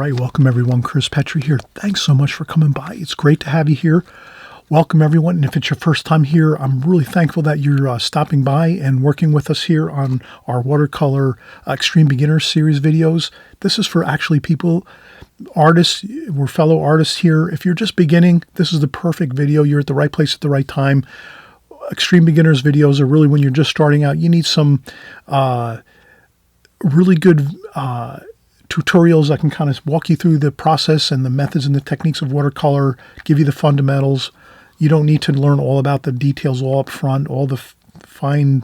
right, welcome everyone. Chris Petrie here. Thanks so much for coming by. It's great to have you here. Welcome everyone. And if it's your first time here, I'm really thankful that you're stopping by and working with us here on our Watercolor Extreme Beginners series videos. This is for actually people, artists. We're fellow artists here. If you're just beginning, this is the perfect video. You're at the right place at the right time. Extreme Beginners videos are really when you're just starting out. You need some really good tutorials that can kind of walk you through the process and the methods and the techniques of watercolor, give you the fundamentals. You don't need to learn all about the details all up front, all the fine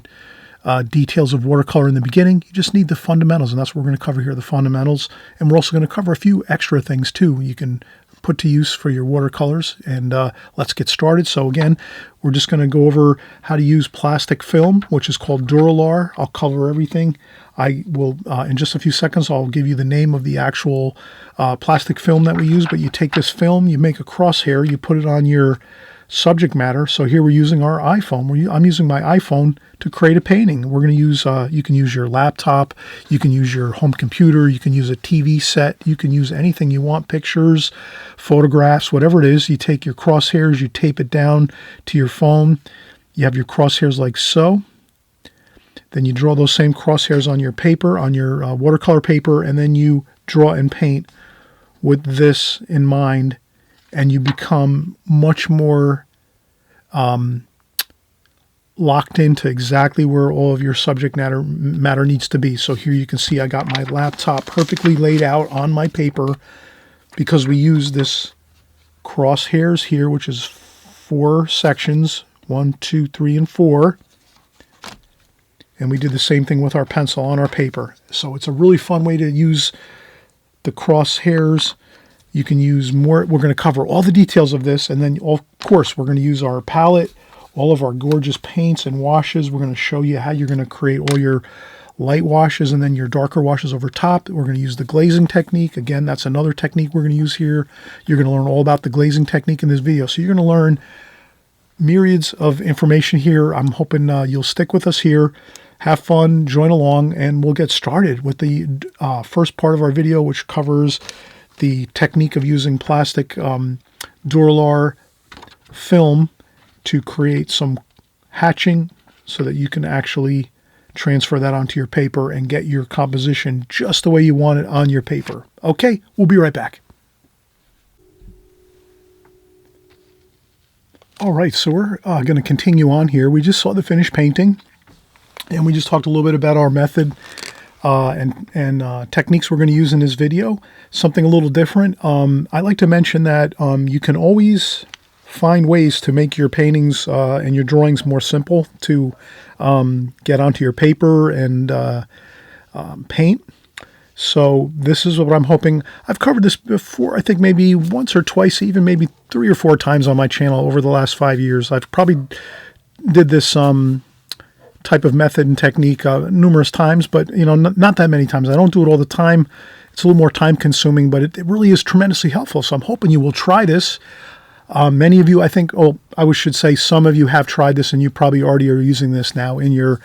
details of watercolor in the beginning. You just need the fundamentals, and that's what we're going to cover here, the fundamentals. And we're also going to cover a few extra things too you can put to use for your watercolors. And let's get started. So again, we're just going to go over how to use plastic film, which is called Duralar. I'll cover everything. I will, in just a few seconds, I'll give you the name of the actual plastic film that we use. But you take this film, you make a crosshair, you put it on your subject matter. So here we're using our iPhone. I'm using my iPhone to create a painting. We're going to use, you can use your laptop, you can use your home computer, you can use a TV set, you can use anything you want, pictures, photographs, whatever it is. You take your crosshairs, you tape it down to your phone. You have your crosshairs like so. Then you draw those same crosshairs on your paper, on your watercolor paper, and then you draw and paint with this in mind, and you become much more locked into exactly where all of your subject matter needs to be. So here you can see I got my laptop perfectly laid out on my paper because we use this crosshairs here, which is 4 sections, 1, 2, 3, and 4. And we did the same thing with our pencil on our paper. So it's a really fun way to use the crosshairs. You can use more. We're going to cover all the details of this. And then, of course, we're going to use our palette, all of our gorgeous paints and washes. We're going to show you how you're going to create all your light washes and then your darker washes over top. We're going to use the glazing technique. Again, that's another technique we're going to use here. You're going to learn all about the glazing technique in this video. So you're going to learn myriads of information here. I'm hoping you'll stick with us here. Have fun, join along, and we'll get started with the first part of our video, which covers the technique of using plastic Duralar film to create some hatching so that you can actually transfer that onto your paper and get your composition just the way you want it on your paper. Okay, we'll be right back. All right, so we're going to continue on here. We just saw the finished painting. And we just talked a little bit about our method and techniques we're going to use in this video. Something a little different. I like to mention that you can always find ways to make your paintings and your drawings more simple to get onto your paper and paint. So this is what I'm hoping. I've covered this before, I think maybe once or twice, even maybe 3 or 4 times on my channel over the last 5 years. I've probably did this type of method and technique numerous times, but not that many times. I don't do it all the time. It's a little more time consuming, but it really is tremendously helpful. So I'm hoping you will try this. Many of you, I think, I should say some of you have tried this, and you probably already are using this now in your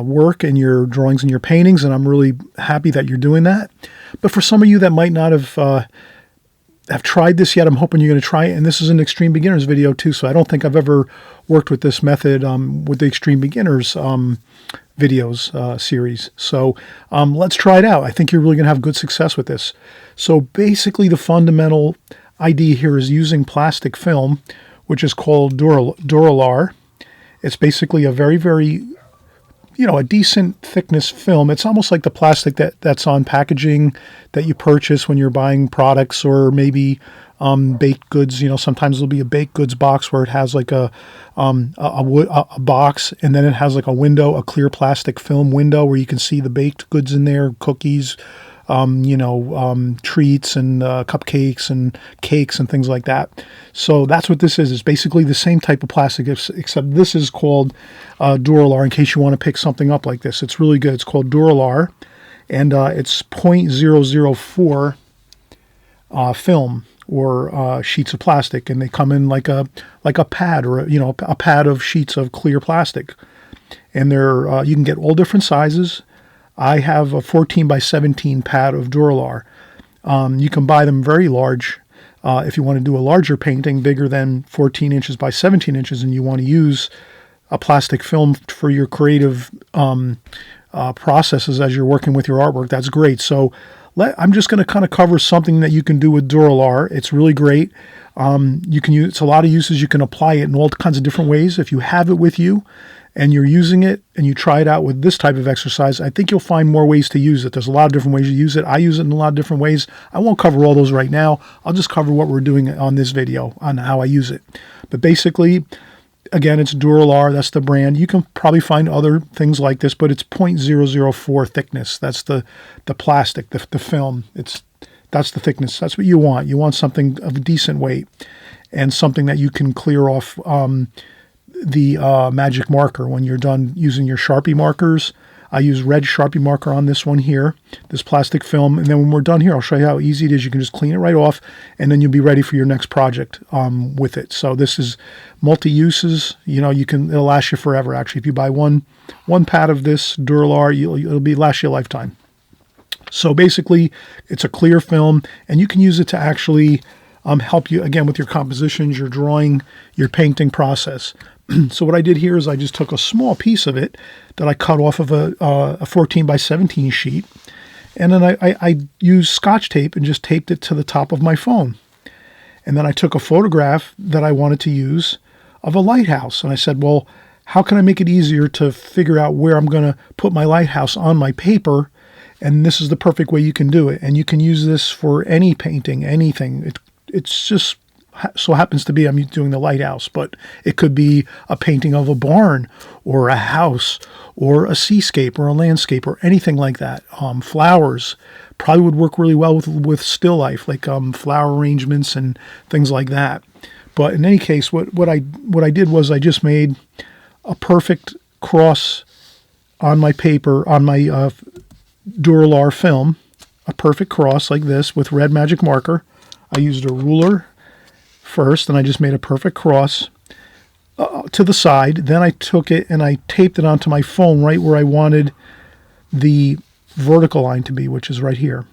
work and your drawings and your paintings, and I'm really happy that you're doing that. But for some of you that might not have tried this yet, I'm hoping you're going to try it. And this is an Extreme Beginners video too, so I don't think I've ever worked with this method with the Extreme Beginners videos series. So let's try it out. I think you're really going to have good success with this. So basically the fundamental idea here is using plastic film, which is called Duralar. It's basically a very, very a decent thickness film. It's almost like the plastic that's on packaging that you purchase when you're buying products or maybe baked goods. Sometimes there'll be a baked goods box where it has like a box, and then it has like a window, a clear plastic film window where you can see the baked goods in there, cookies, treats and cupcakes and cakes and things like that. So that's what this is. It's basically the same type of plastic, except this is called Duralar, in case you want to pick something up like this. It's really good. It's called Duralar, and it's 0.004 film or sheets of plastic, and they come in like a pad or a pad of sheets of clear plastic, and they're you can get all different sizes. I have a 14 by 17 pad of Duralar. You can buy them very large if you want to do a larger painting, bigger than 14 inches by 17 inches, and you want to use a plastic film for your creative processes as you're working with your artwork. That's great. So I'm just going to kind of cover something that you can do with Duralar. It's really great. You can use, it's a lot of uses. You can apply it in all kinds of different ways. If you have it with you and you're using it and you try it out with this type of exercise, I think you'll find more ways to use it. There's a lot of different ways to use it. I use it in a lot of different ways. I won't cover all those right now. I'll just cover what we're doing on this video on how I use it. But basically, again, it's Duralar. That's the brand. You can probably find other things like this, but it's 0.004 thickness. That's the plastic, the film. That's the thickness. That's what you want. You want something of a decent weight and something that you can clear off the magic marker when you're done using your Sharpie markers. I use red Sharpie marker on this one here, this plastic film. And then when we're done here, I'll show you how easy it is. You can just clean it right off, and then you'll be ready for your next project with it. So this is multi-uses. You know, it'll last you forever, actually. If you buy one pad of this Duralar, it'll last you a lifetime. So basically, it's a clear film, and you can use it to actually help you, again, with your compositions, your drawing, your painting process. So what I did here is I just took a small piece of it that I cut off of a 14 by 17 sheet, and then I used Scotch tape and just taped it to the top of my phone. And then I took a photograph that I wanted to use of a lighthouse, and I said, well, how can I make it easier to figure out where I'm going to put my lighthouse on my paper? And this is the perfect way you can do it. And you can use this for any painting, anything. It's just so happens to be I'm doing the lighthouse, but it could be a painting of a barn or a house or a seascape or a landscape or anything like that. Flowers probably would work really well with still life, like flower arrangements and things like that. But in any case, what I did was I just made a perfect cross on my paper, on my Duralar film, a perfect cross like this with red magic marker. I used a ruler first, and I just made a perfect cross to the side. Then I took it and I taped it onto my phone right where I wanted the vertical line to be, which is right here.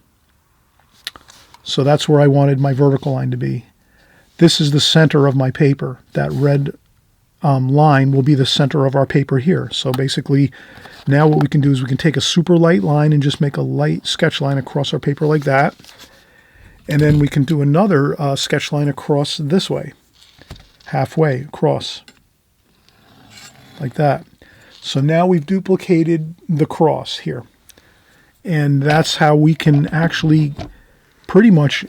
So that's where I wanted my vertical line to be. This is the center of my paper. That red line will be the center of our paper here. So basically, now what we can do is we can take a super light line and just make a light sketch line across our paper like that. And then we can do another sketch line across this way, halfway across, like that. So now we've duplicated the cross here. And that's how we can actually pretty much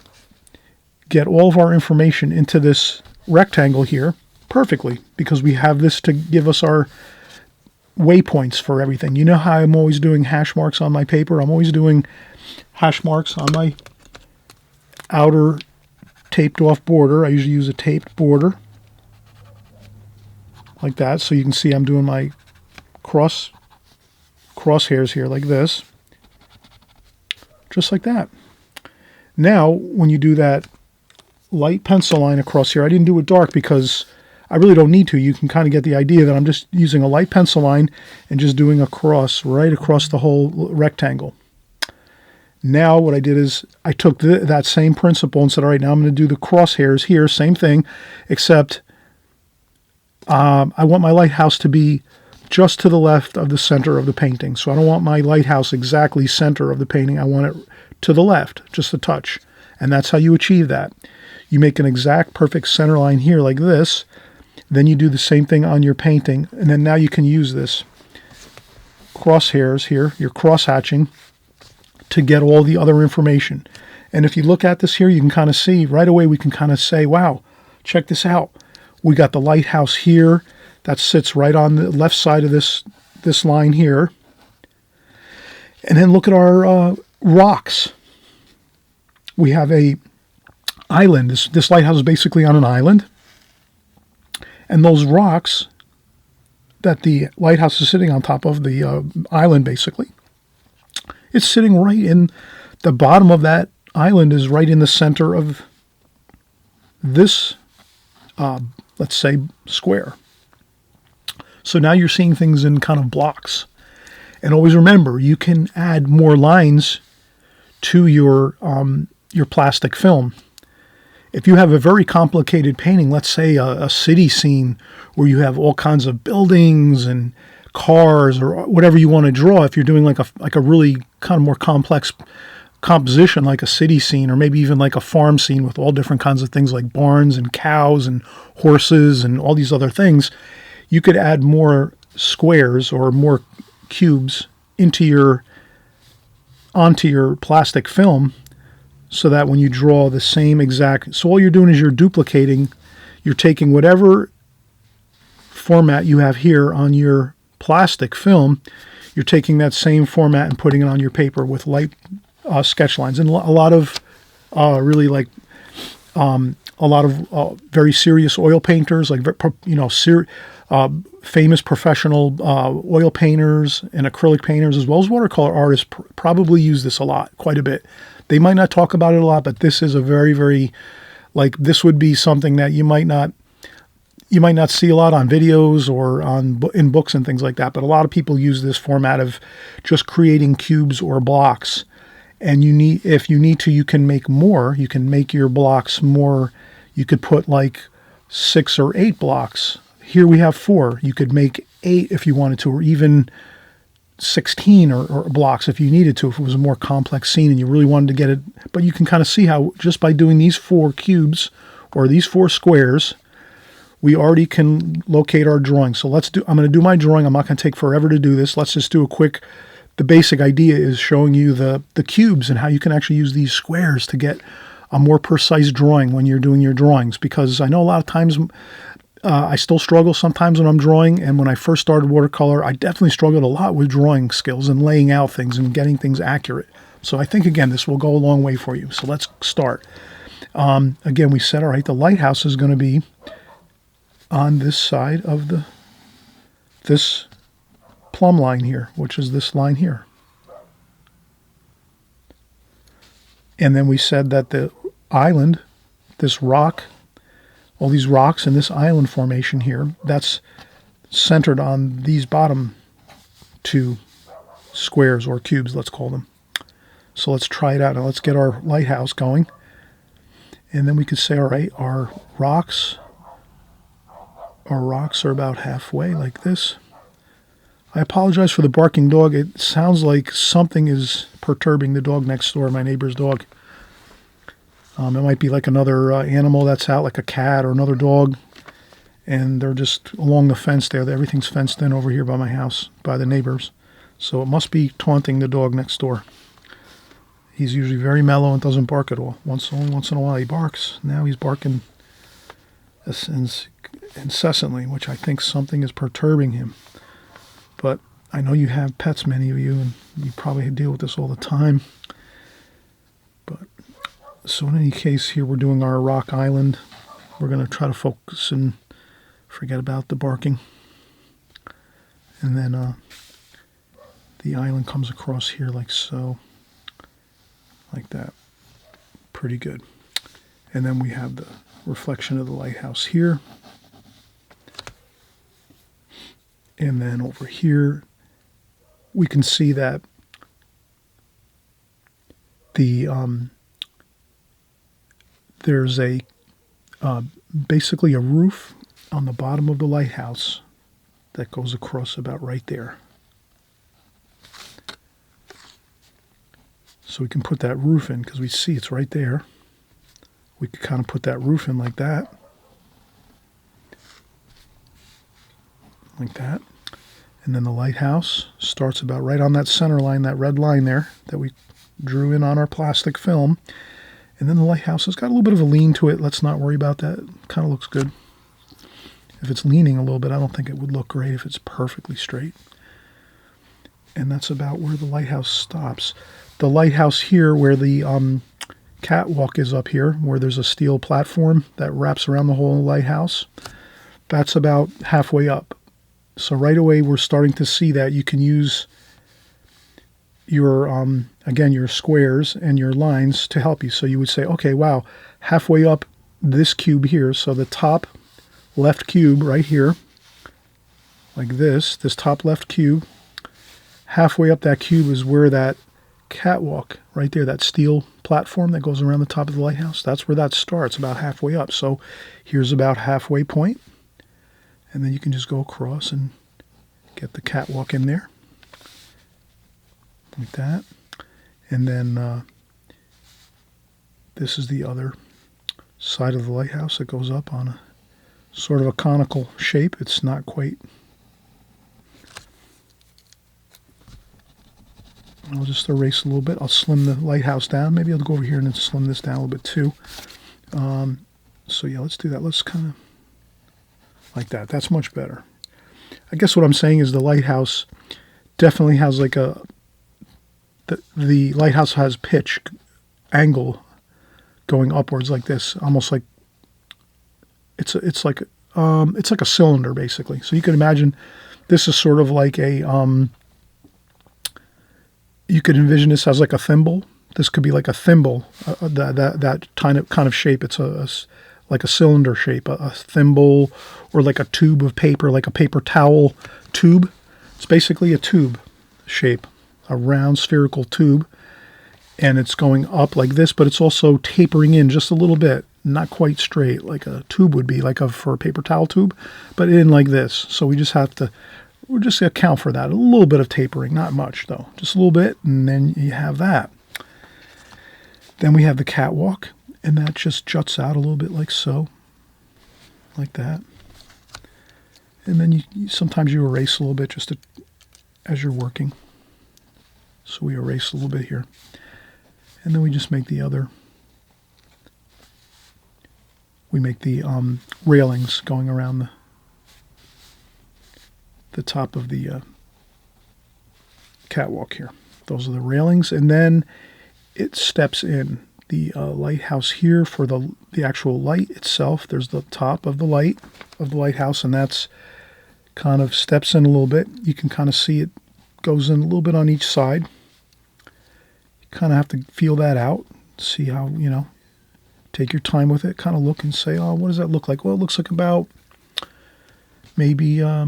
get all of our information into this rectangle here perfectly, because we have this to give us our waypoints for everything. You know how I'm always doing hash marks on my paper? I'm always doing hash marks on my outer taped off border. I usually use a taped border like that, so you can see I'm doing my crosshairs here like this, just like that. Now when you do that light pencil line across here, I didn't do it dark because I really don't need to. You can kind of get the idea that I'm just using a light pencil line and just doing a cross right across the whole rectangle. Now what I did is I took that same principle and said, all right, now I'm going to do the crosshairs here, same thing, except I want my lighthouse to be just to the left of the center of the painting. So I don't want my lighthouse exactly center of the painting. I want it to the left, just a touch. And that's how you achieve that. You make an exact perfect center line here like this. Then you do the same thing on your painting. And then now you can use this crosshairs here, your cross-hatching, to get all the other information. And if you look at this here, you can kind of see right away, we can kind of say, wow, check this out. We got the lighthouse here that sits right on the left side of this line here. And then look at our rocks. We have a island. This lighthouse is basically on an island. And those rocks that the lighthouse is sitting on top of, the island basically, it's sitting right in the bottom of that island, is right in the center of this, let's say, square. So now you're seeing things in kind of blocks. And always remember, you can add more lines to your plastic film. If you have a very complicated painting, let's say a city scene where you have all kinds of buildings and cars or whatever you want to draw, if you're doing like a really kind of more complex composition like a city scene, or maybe even like a farm scene with all different kinds of things like barns and cows and horses and all these other things, you could add more squares or more cubes onto your plastic film, so that when you draw the same exact, so all you're doing is you're taking whatever format you have here on your plastic film, you're taking that same format and putting it on your paper with light sketch lines. And a lot of very serious oil painters, like famous professional oil painters and acrylic painters, as well as watercolor artists, probably use this quite a bit. They might not talk about it a lot, but this is a very, very, this would be something that you might not see a lot on videos or in books and things like that. But a lot of people use this format of just creating cubes or blocks. And if you need to, you can make more. You can make your blocks more. You could put like 6 or 8 blocks. Here we have 4. You could make 8 if you wanted to, or even 16 or blocks if you needed to, if it was a more complex scene and you really wanted to get it. But you can kind of see how just by doing these 4 cubes or these 4 squares, we already can locate our drawing. So I'm going to do my drawing. I'm not going to take forever to do this. Let's just do the basic idea is showing you the cubes and how you can actually use these squares to get a more precise drawing when you're doing your drawings. Because I know a lot of times I still struggle sometimes when I'm drawing, and when I first started watercolor, I definitely struggled a lot with drawing skills and laying out things and getting things accurate. So I think, again, this will go a long way for you. So let's start. Again, we said, all right, the lighthouse is going to be on this side of this plumb line here, which is this line here. And then we said that the island, this rock, all these rocks in this island formation here, that's centered on these bottom 2 squares or cubes, let's call them. So let's try it out. Now let's get our lighthouse going. And then we could say, all right, our rocks are about halfway like this. I apologize for the barking dog. It sounds like something is perturbing the dog next door, my neighbor's dog. It might be like another animal that's out, like a cat or another dog. And they're just along the fence there. Everything's fenced in over here by my house, by the neighbors. So it must be taunting the dog next door. He's usually very mellow and doesn't bark at all. Once in a while he barks. Now he's barking incessantly, which I think something is perturbing him. But I know you have pets, many of you, and you probably deal with this all the time. So in any case, here we're doing our rock island. We're going to try to focus and forget about the barking. And then the island comes across here like so, like that. Pretty good. And then we have the reflection of the lighthouse here. And then over here, we can see that there's basically a roof on the bottom of the lighthouse that goes across about right there. So we can put that roof in because we see it's right there. We could kind of put that roof in like that. Like that. And then the lighthouse starts about right on that center line, that red line there that we drew in on our plastic film. And then the lighthouse has got a little bit of a lean to it. Let's not worry about that. It kind of looks good. If it's leaning a little bit, I don't think it would look great if it's perfectly straight. And that's about where the lighthouse stops. The lighthouse here, where the catwalk is up here, where there's a steel platform that wraps around the whole lighthouse, that's about halfway up. So right away, we're starting to see that you can use your, again, your squares and your lines to help you. So you would say, okay, wow, halfway up this cube here, so the top left cube right here, like this top left cube, halfway up that cube is where that catwalk right there, that steel platform that goes around the top of the lighthouse, that's where that starts, about halfway up. So here's about halfway point, and then you can just go across and get the catwalk in there like that. And then this is the other side of the lighthouse that goes up on a sort of a conical shape. It's not quite. I'll just erase a little bit. I'll slim the lighthouse down. Maybe I'll go over here and then slim this down a little bit too. So yeah, let's do that. Let's kind of like that. That's much better. I guess what I'm saying is the lighthouse definitely has like a, the lighthouse has pitch, angle going upwards like this, almost like it's like a cylinder basically. So you can imagine this is sort of like a you could envision this as like a thimble. This could be like a thimble, that kind of shape. It's like a cylinder shape, a thimble, or like a tube of paper, like a paper towel tube. It's basically a tube shape, a round spherical tube, and it's going up like this, but it's also tapering in just a little bit, not quite straight like a tube would be, like for a paper towel tube, but in like this. So we just account for that. A little bit of tapering, not much though, just a little bit, and then you have that. Then we have the catwalk, and that just juts out a little bit like so, like that. And then sometimes you erase a little bit just as you're working. So we erase a little bit here. And then we just make the railings going around the top of the catwalk here. Those are the railings, and then it steps in the lighthouse here for the actual light itself. There's the top of the lighthouse, and that's kind of steps in a little bit. You can kind of see it goes in a little bit on each side. You kind of have to feel that out, see how, take your time with it, kind of look and say, oh, what does that look like? Well, it looks like about maybe a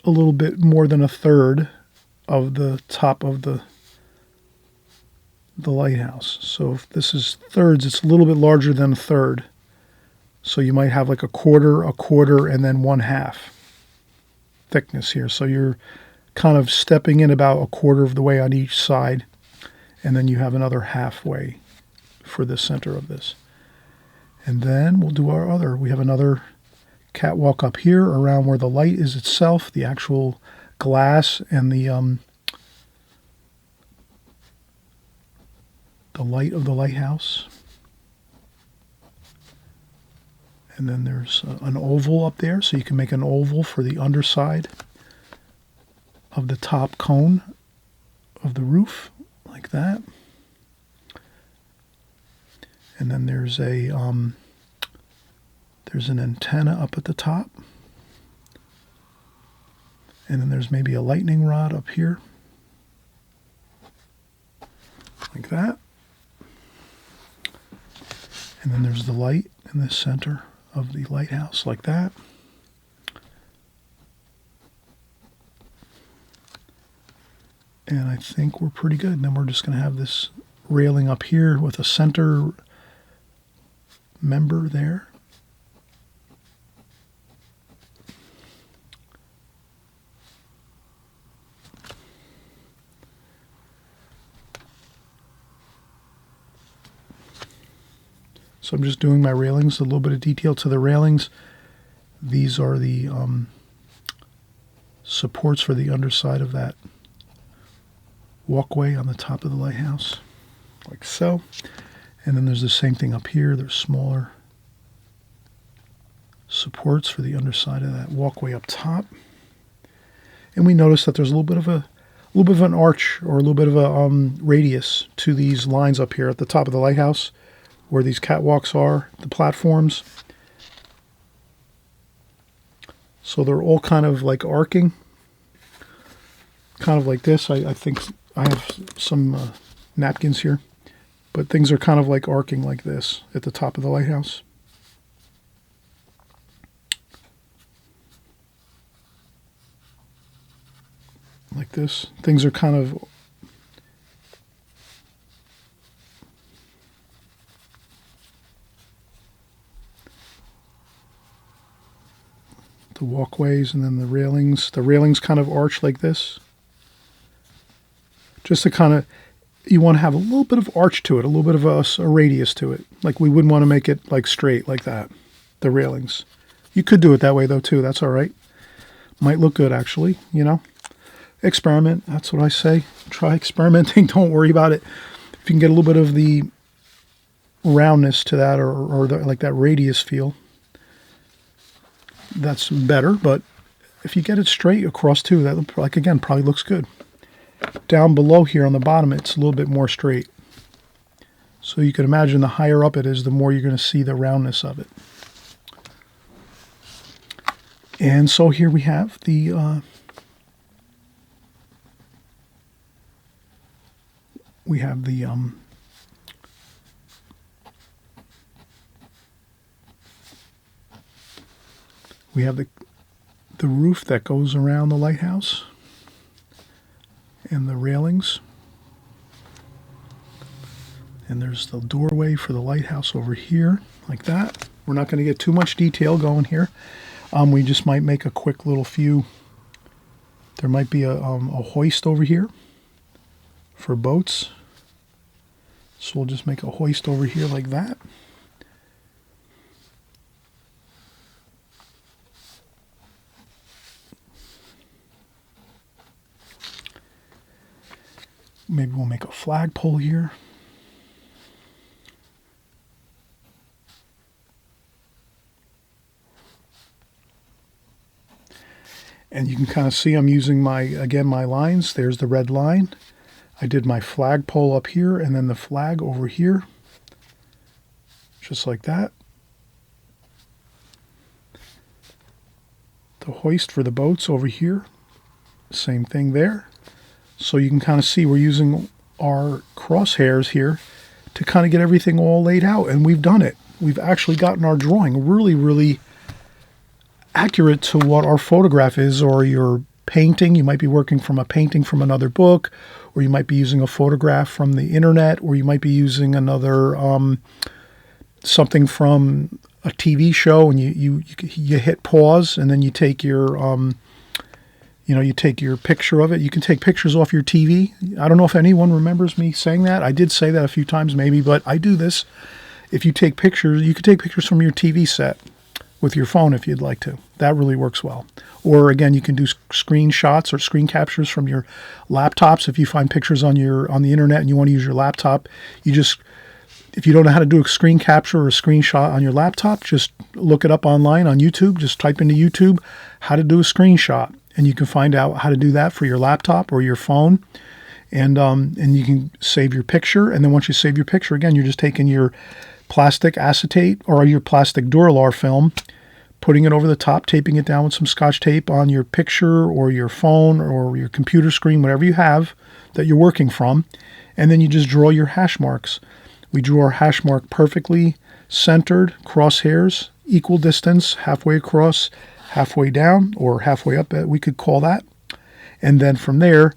little bit more than a third of the top of the lighthouse. So if this is thirds, it's a little bit larger than a third. So you might have like a quarter, and then 1/2 thickness here. So you're kind of stepping in about a quarter of the way on each side, and then you have another halfway for the center of this. And then we'll do we have another catwalk up here around where the light is itself, the actual glass and the light of the lighthouse. And then there's an oval up there, so you can make an oval for the underside of the top cone of the roof, like that. And then there's an antenna up at the top. And then there's maybe a lightning rod up here, like that. And then there's the light in the center of the lighthouse, like that. And I think we're pretty good. And then we're just going to have this railing up here with a center member there. So I'm just doing my railings, a little bit of detail to the railings. These are the supports for the underside of that walkway on the top of the lighthouse, like so. And then there's the same thing up here. There's smaller supports for the underside of that walkway up top. And we notice that there's a little bit of an arch, or a little bit of a radius to these lines up here at the top of the lighthouse, where these catwalks are, the platforms. So they're all kind of like arcing, kind of like this. I think I have some napkins here, but things are kind of like arcing like this at the top of the lighthouse. like this. Things are kind of the walkways and then the railings. The railings kind of arch like this. Just to kind of, you want to have a little bit of arch to it, a little bit of a radius to it. Like we wouldn't want to make it like straight like that, the railings. You could do it that way though too, that's all right. Might look good actually, you know. Experiment, that's what I say. Try experimenting, don't worry about it. If you can get a little bit of the roundness to that or like that radius feel, that's better. But if you get it straight across too, that, like again, probably looks good. Down below here on the bottom, it's a little bit more straight. So you can imagine the higher up it is, the more you're going to see the roundness of it. And so here we have the we have the roof that goes around the lighthouse and the railings. And there's the doorway for the lighthouse over here, like that. We're not going to get too much detail going here. We just might make a quick little few. There might be a hoist over here for boats. So we'll just make a hoist over here like that. Maybe we'll make a flagpole here. And you can kind of see I'm using my lines. There's the red line. I did my flagpole up here and then the flag over here. Just like that. The hoist for the boats over here. Same thing there. So you can kind of see we're using our crosshairs here to kind of get everything all laid out. And we've done it. We've actually gotten our drawing really, really accurate to what our photograph is, or your painting. You might be working from a painting from another book, or you might be using a photograph from the internet, or you might be using another something from a TV show, and you hit pause, and then you take your you take your picture of it. You can take pictures off your TV. I don't know if anyone remembers me saying that. I did say that a few times maybe, but I do this. If you take pictures, you can take pictures from your TV set with your phone if you'd like to. That really works well. Or again, you can do screenshots or screen captures from your laptops. If you find pictures on the internet and you want to use your laptop, if you don't know how to do a screen capture or a screenshot on your laptop, just look it up online on YouTube. Just type into YouTube how to do a screenshot, and you can find out how to do that for your laptop or your phone. And you can save your picture. And then once you save your picture, again, you're just taking your plastic acetate or your plastic Duralar film, putting it over the top, taping it down with some Scotch tape on your picture or your phone or your computer screen, whatever you have that you're working from, and then you just draw your hash marks. We drew our hash mark perfectly centered, crosshairs, equal distance, halfway across, halfway down, or halfway up, we could call that. And then from there,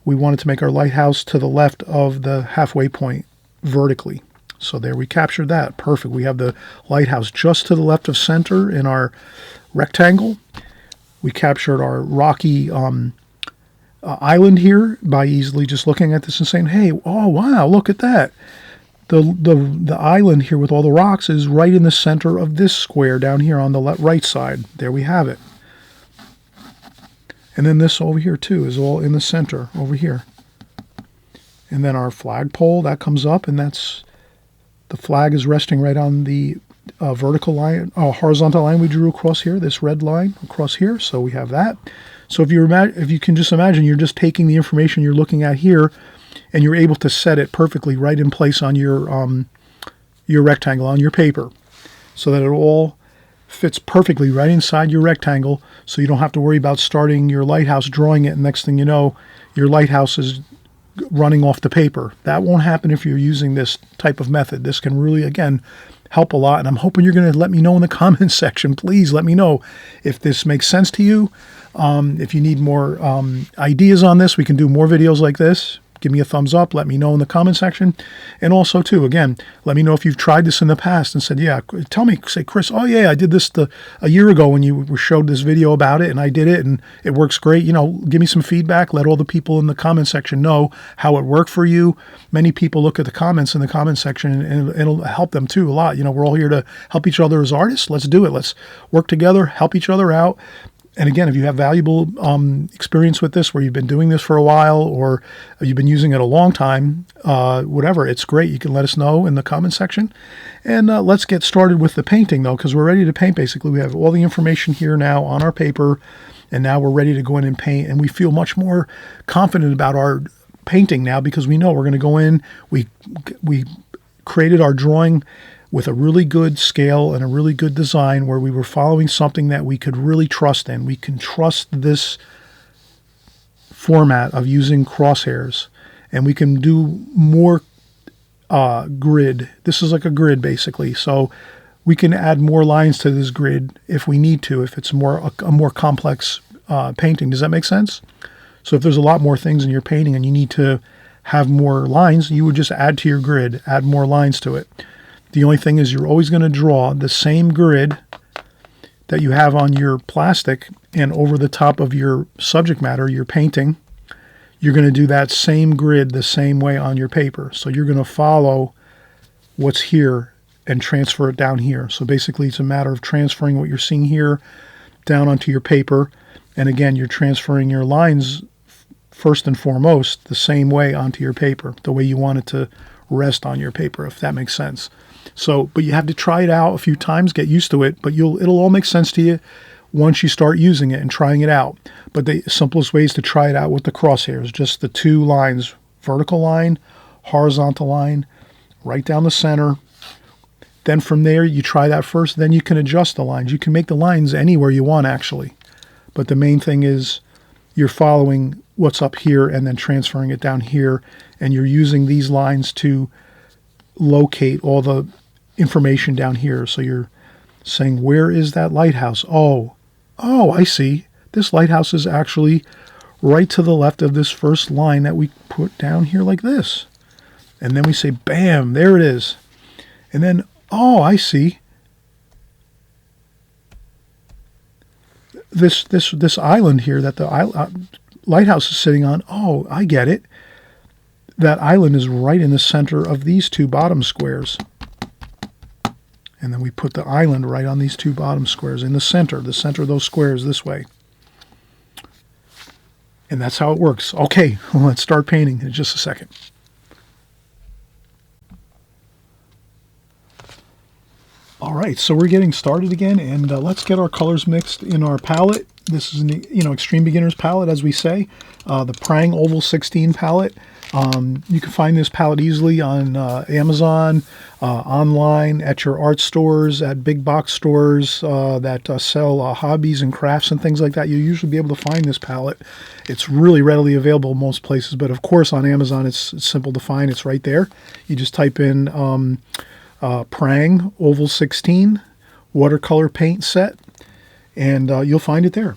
we wanted to make our lighthouse to the left of the halfway point vertically. So there we captured that. Perfect. We have the lighthouse just to the left of center in our rectangle. We captured our rocky island here by easily just looking at this and saying, hey, oh, wow, look at that. The island here with all the rocks is right in the center of this square down here on the right side. There we have it. And then this over here too is all in the center over here. And then our flagpole, that comes up, and the flag is resting right on the vertical line, horizontal line we drew across here, this red line across here. So we have that. So if you can just imagine, you're just taking the information you're looking at here, and you're able to set it perfectly right in place on your rectangle, on your paper, so that it all fits perfectly right inside your rectangle, so you don't have to worry about starting your lighthouse, drawing it, and next thing you know, your lighthouse is running off the paper. That won't happen if you're using this type of method. This can really, again, help a lot. And I'm hoping you're going to let me know in the comments section. Please let me know if this makes sense to you. If you need more ideas on this, we can do more videos like this. Give me a thumbs up. Let me know in the comment section. And also, too, again, let me know if you've tried this in the past and said, yeah, tell me, say, Chris, oh, yeah, I did this a year ago when you showed this video about it, and I did it, and it works great. You know, give me some feedback. Let all the people in the comment section know how it worked for you. Many people look at the comments in the comment section, and it'll help them, too, a lot. You know, we're all here to help each other as artists. Let's do it. Let's work together, help each other out. And again, if you have valuable experience with this, where you've been doing this for a while, or you've been using it a long time, whatever, it's great. You can let us know in the comment section. And let's get started with the painting, though, because we're ready to paint, basically. We have all the information here now on our paper, and now we're ready to go in and paint. And we feel much more confident about our painting now, because we know we're going to go in. We created our drawing with a really good scale and a really good design, where we were following something that we could really trust in. We can trust this format of using crosshairs, and we can do more grid. This is like a grid, basically. So we can add more lines to this grid if we need to, if it's a more complex painting. Does that make sense? So if there's a lot more things in your painting and you need to have more lines, you would just add to your grid, add more lines to it. The only thing is, you're always going to draw the same grid that you have on your plastic, and over the top of your subject matter, your painting, you're going to do that same grid the same way on your paper. So you're going to follow what's here and transfer it down here. So basically, it's a matter of transferring what you're seeing here down onto your paper. And again, you're transferring your lines first and foremost the same way onto your paper, the way you want it to rest on your paper, if that makes sense. So, but you have to try it out a few times, get used to it, but it'll all make sense to you once you start using it and trying it out. But the simplest way is to try it out with the crosshairs, just the two lines, vertical line, horizontal line, right down the center. Then from there, you try that first, then you can adjust the lines. You can make the lines anywhere you want, actually. But the main thing is you're following what's up here and then transferring it down here, and you're using these lines to locate all the information down here. So you're saying, where is that lighthouse? Oh, I see. This lighthouse is actually right to the left of this first line that we put down here like this. And then we say, bam, there it is. And then, oh, I see. This island here that the lighthouse is sitting on. Oh, I get it. That island is right in the center of these two bottom squares. And then we put the island right on these two bottom squares in the center of those squares this way. And that's how it works. Okay, well, let's start painting in just a second. All right, so we're getting started again, and let's get our colors mixed in our palette. This is an extreme beginner's palette, as we say, the Prang Oval 16 palette. You can find this palette easily on Amazon, online, at your art stores, at big box stores that sell hobbies and crafts and things like that. You'll usually be able to find this palette. It's really readily available in most places, but of course on Amazon it's simple to find. It's right there. You just type in Prang Oval 16 watercolor paint set, and you'll find it there.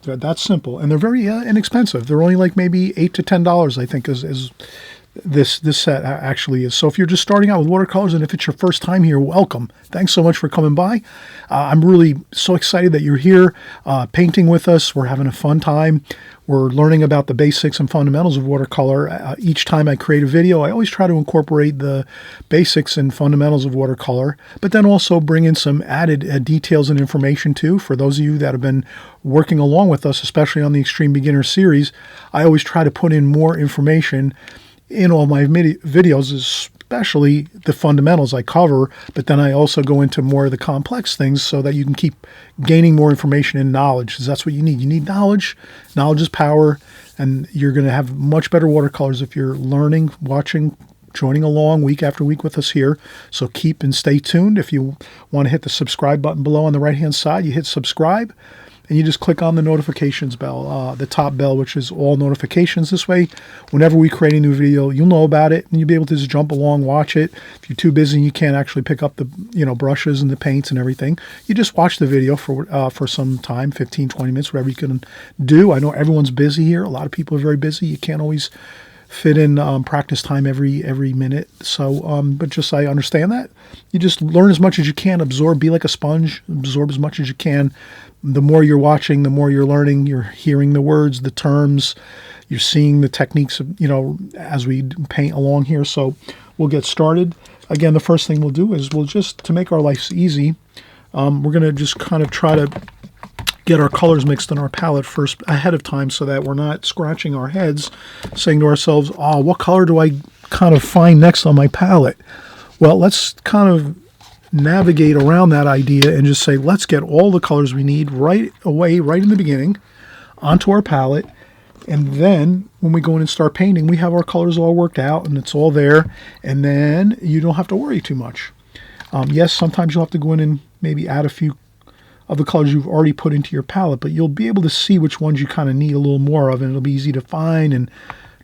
That's simple, and they're very inexpensive. They're only like maybe $8 to $10, I think, is this set actually is. So if you're just starting out with watercolors, and if it's your first time here, welcome. Thanks so much for coming by. I'm really so excited that you're here painting with us. We're having a fun time. We're learning about the basics and fundamentals of watercolor. Each time I create a video, I always try to incorporate the basics and fundamentals of watercolor, but then also bring in some added details and information too. For those of you that have been working along with us, especially on the Extreme Beginner series, I always try to put in more information in all my videos, especially the fundamentals I cover, but then I also go into more of the complex things so that you can keep gaining more information and knowledge, because that's what you need. You need knowledge. Knowledge is power, and you're going to have much better watercolors if you're learning, watching, joining along week after week with us here. So keep and stay tuned. If you want to hit the subscribe button below on the right-hand side, you hit subscribe. and you just click on the notifications bell, the top bell, which is all notifications. This way, whenever we create a new video, you'll know about it, and you'll be able to just jump along, watch it. If you're too busy and you can't actually pick up the brushes and the paints and everything, you just watch the video for some time, 15, 20 minutes, whatever you can do. I know everyone's busy here. A lot of people are very busy. You can't always fit in practice time every minute. So, but just I understand that. You just learn as much as you can, absorb, be like a sponge, absorb as much as you can. The more you're watching, the more you're learning. You're hearing the words, the terms, you're seeing the techniques, as we paint along here. So we'll get started. Again, the first thing we'll do is we'll just, to make our life easy, we're going to just kind of try to get our colors mixed in our palette first ahead of time so that we're not scratching our heads saying to ourselves, oh, what color do I kind of find next on my palette? Well, let's kind of navigate around that idea and just say, let's get all the colors we need right away, right in the beginning, onto our palette. And then when we go in and start painting, we have our colors all worked out and it's all there. And then you don't have to worry too much. Yes, sometimes you'll have to go in and maybe add a few of the colors you've already put into your palette, but you'll be able to see which ones you kind of need a little more of, and it'll be easy to find. And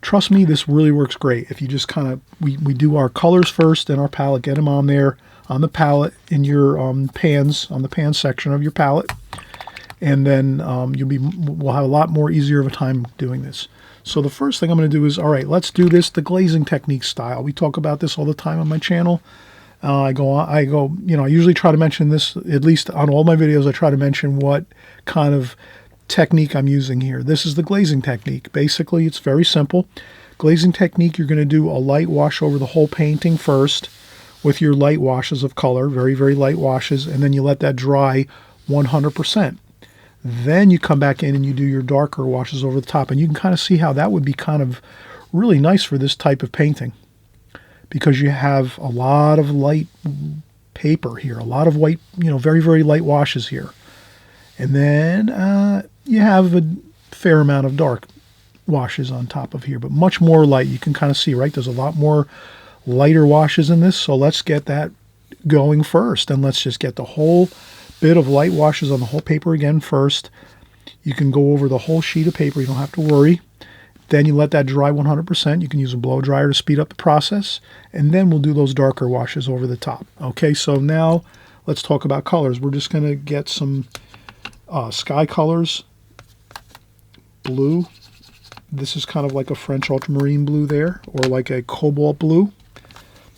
trust me, this really works great. If you just kind of, we do our colors first in our palette, get them on there, on the palette, in your pans, on the pan section of your palette, and then we'll have a lot more easier of a time doing this. So the first thing I'm going to do is, all right, let's do this the glazing technique style. We talk about this all the time on my channel. I usually try to mention this, at least on all my videos, I try to mention what kind of technique I'm using here. This is the glazing technique. Basically, it's very simple. Glazing technique, you're going to do a light wash over the whole painting first with your light washes of color, very, very light washes, and then you let that dry 100%. Then you come back in and you do your darker washes over the top, and you can kind of see how that would be kind of really nice for this type of painting, because you have a lot of light paper here, a lot of white, very, very light washes here. And then you have a fair amount of dark washes on top of here, but much more light. You can kind of see, right? There's a lot more lighter washes in this. So let's get that going first. And let's just get the whole bit of light washes on the whole paper again first. You can go over the whole sheet of paper. You don't have to worry. Then you let that dry 100%. You can use a blow dryer to speed up the process. And then we'll do those darker washes over the top. Okay, so now let's talk about colors. We're just going to get some sky colors. Blue. This is kind of like a French ultramarine blue there, or like a cobalt blue.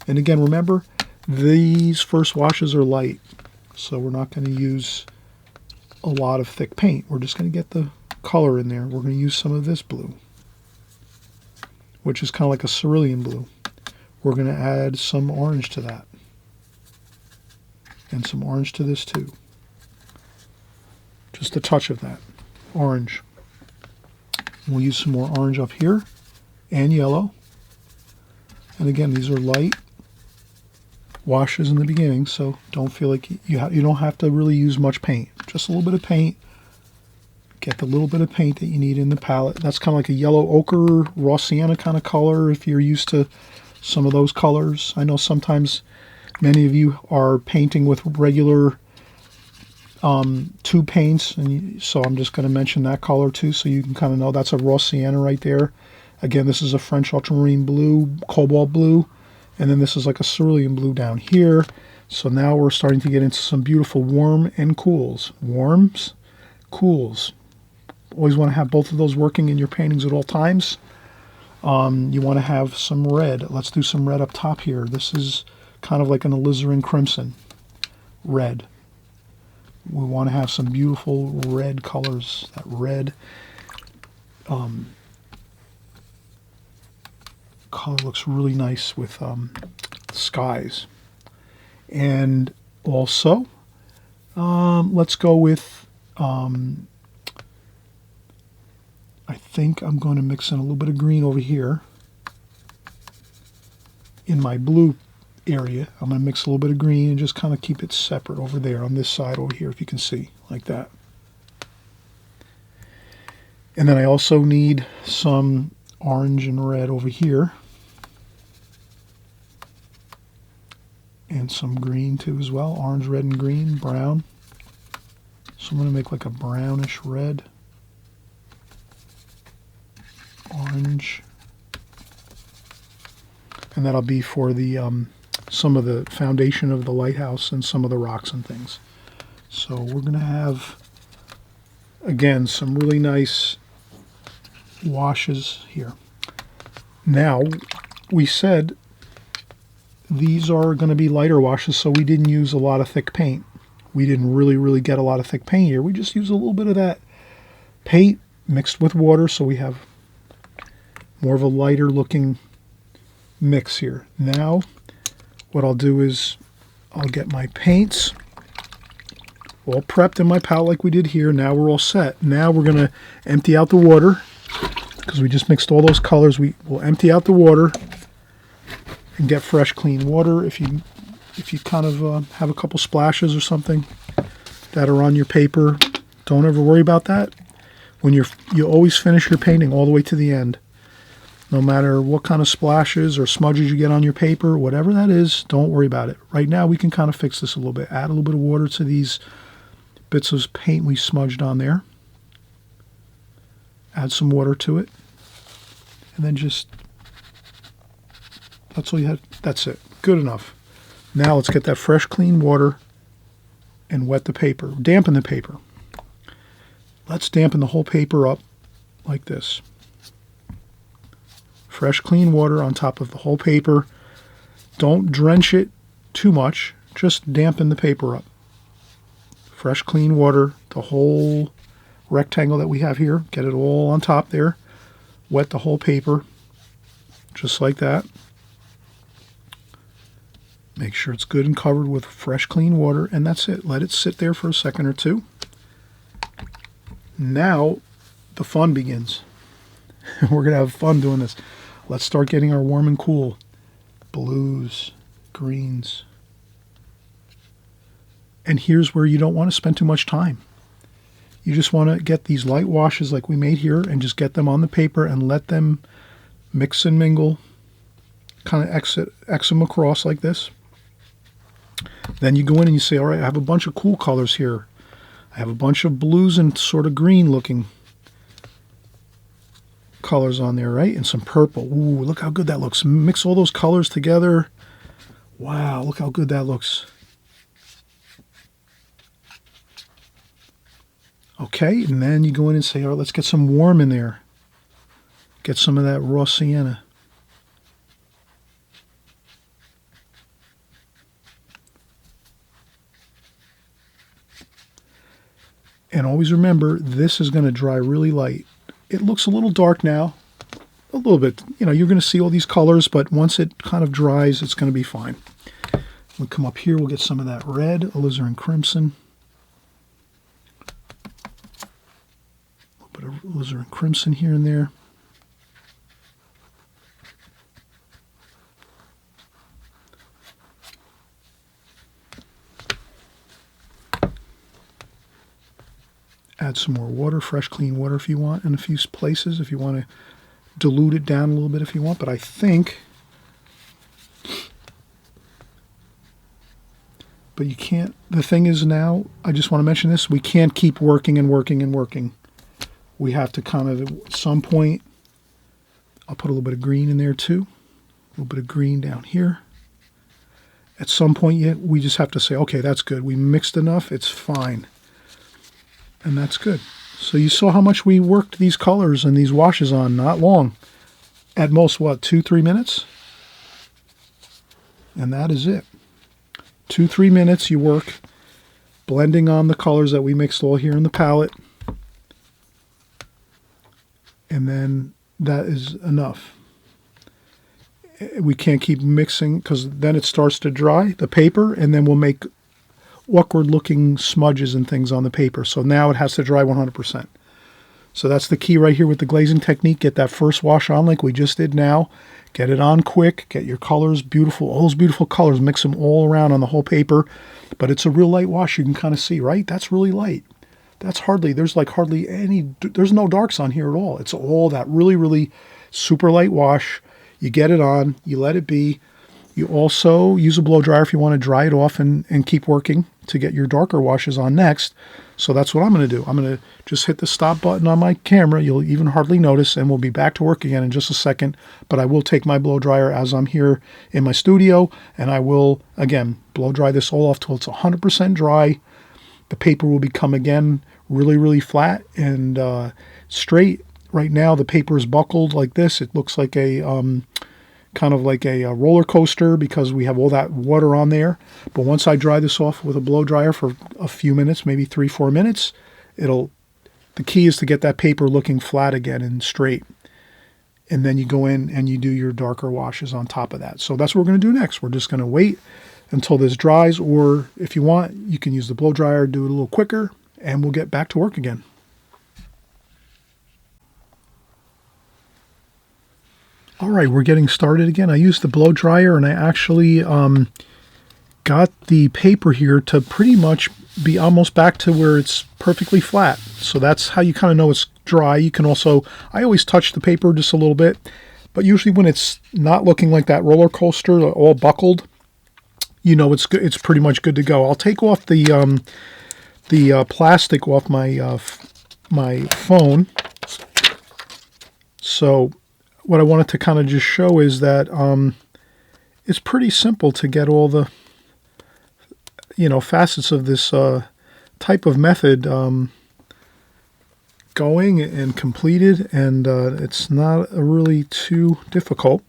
And again, remember, these first washes are light. So we're not going to use a lot of thick paint. We're just going to get the color in there. We're going to use some of this blue, which is kind of like a cerulean blue. We're going to add some orange to that. And some orange to this too. Just a touch of that. Orange. We'll use some more orange up here. And yellow. And again, these are light washes in the beginning, so don't feel like you don't have to really use much paint. Just a little bit of paint. Get the little bit of paint that you need in the palette. That's kind of like a yellow ochre, raw sienna kind of color if you're used to some of those colors. I know sometimes many of you are painting with regular tube paints, and so I'm just going to mention that color too so you can kind of know that's a raw sienna right there. Again, this is a French ultramarine blue, cobalt blue, and then this is like a cerulean blue down here. So now we're starting to get into some beautiful warm and cools. Warms, cools. Always want to have both of those working in your paintings at all times. You want to have some red. Let's do some red up top here. This is kind of like an alizarin crimson red. We want to have some beautiful red colors. That red color looks really nice with skies. And also, let's go with, I think I'm going to mix in a little bit of green over here in my blue area. I'm going to mix a little bit of green and just kind of keep it separate over there on this side over here, if you can see, like that. And then I also need some orange and red over here. And some green too as well. Orange, red, and green, brown. So I'm going to make like a brownish red, orange, and that'll be for the some of the foundation of the lighthouse and some of the rocks and things. So we're going to have, again, some really nice washes here. Now, we said these are going to be lighter washes, so we didn't use a lot of thick paint. We didn't really get a lot of thick paint here. We just used a little bit of that paint mixed with water, so we have more of a lighter looking mix here. Now, what I'll do is I'll get my paints all prepped in my palette like we did here. Now we're all set. Now we're going to empty out the water because we just mixed all those colors. We will empty out the water and get fresh, clean water. If you kind of have a couple splashes or something that are on your paper, don't ever worry about that. When you always finish your painting all the way to the end. No matter what kind of splashes or smudges you get on your paper, whatever that is, don't worry about it. Right now we can kind of fix this a little bit. Add a little bit of water to these bits of paint we smudged on there. Add some water to it. And then just, that's all you had. That's it. Good enough. Now let's get that fresh, clean water and wet the paper. Dampen the paper. Let's dampen the whole paper up like this. Fresh, clean water on top of the whole paper. Don't drench it too much. Just dampen the paper up. Fresh, clean water, the whole rectangle that we have here. Get it all on top there. Wet the whole paper, just like that. Make sure it's good and covered with fresh, clean water, and that's it. Let it sit there for a second or two. Now, the fun begins. We're going to have fun doing this. Let's start getting our warm and cool blues, greens. And here's where you don't want to spend too much time. You just want to get these light washes like we made here and just get them on the paper and let them mix and mingle, kind of X them across like this. Then you go in and you say, all right, I have a bunch of cool colors here. I have a bunch of blues and sort of green looking colors on there, right? And some purple. Ooh, look how good that looks. Mix all those colors together. Wow, look how good that looks. Okay, and then you go in and say, all right, let's get some warm in there. Get some of that raw sienna. And always remember, this is going to dry really light. It looks a little dark now, a little bit. You know, you're going to see all these colors, but once it kind of dries, it's going to be fine. We'll come up here, we'll get some of that red, alizarin crimson. A little bit of alizarin crimson here and there. Add some more water, fresh, clean water if you want, in a few places, if you want to dilute it down a little bit if you want. But I think, but you can't, the thing is now, I just want to mention this, we can't keep working and working and working. We have to kind of, at some point, I'll put a little bit of green in there too, a little bit of green down here. At some point, we just have to say, okay, that's good. We mixed enough, it's fine. And that's good. So you saw how much we worked these colors and these washes on, not long. At most, what, 2-3 minutes? And that is it. 2-3 minutes you work blending on the colors that we mixed all here in the palette. And then that is enough. We can't keep mixing because then it starts to dry, the paper, and then we'll make awkward looking smudges and things on the paper. So now it has to dry 100%. So that's the key right here with the glazing technique. Get that first wash on like we just did now. Get it on quick. Get your colors beautiful. All those beautiful colors. Mix them all around on the whole paper. But it's a real light wash. You can kind of see, right? That's really light. That's there's like hardly any, there's no darks on here at all. It's all that really, really super light wash. You get it on. You let it be. You also use a blow dryer if you want to dry it off and keep working. to get your darker washes on next. So that's what I'm going to do. I'm going to just hit the stop button on my camera. You'll even hardly notice, and we'll be back to work again in just a second. But I will take my blow dryer as I'm here in my studio, and I will, again, blow dry this all off till it's 100% dry. The paper will become, again, really, really flat and straight. Right now, the paper is buckled like this. It looks like a kind of like a roller coaster because we have all that water on there. But once I dry this off with a blow dryer for a few minutes, maybe 3-4 minutes, the key is to get that paper looking flat again and straight. And then you go in and you do your darker washes on top of that. So that's what we're going to do next. We're just going to wait until this dries, or if you want, you can use the blow dryer, do it a little quicker, and we'll get back to work again. All right, we're getting started again. I used the blow dryer, and I actually got the paper here to pretty much be almost back to where it's perfectly flat. So that's how you kind of know it's dry. You can also, I always touch the paper just a little bit, but usually when it's not looking like that roller coaster, all buckled, you know it's good. It's pretty much good to go. I'll take off the plastic off my phone. So what I wanted to kind of just show is that it's pretty simple to get all the facets of this type of method going and completed, and it's not really too difficult.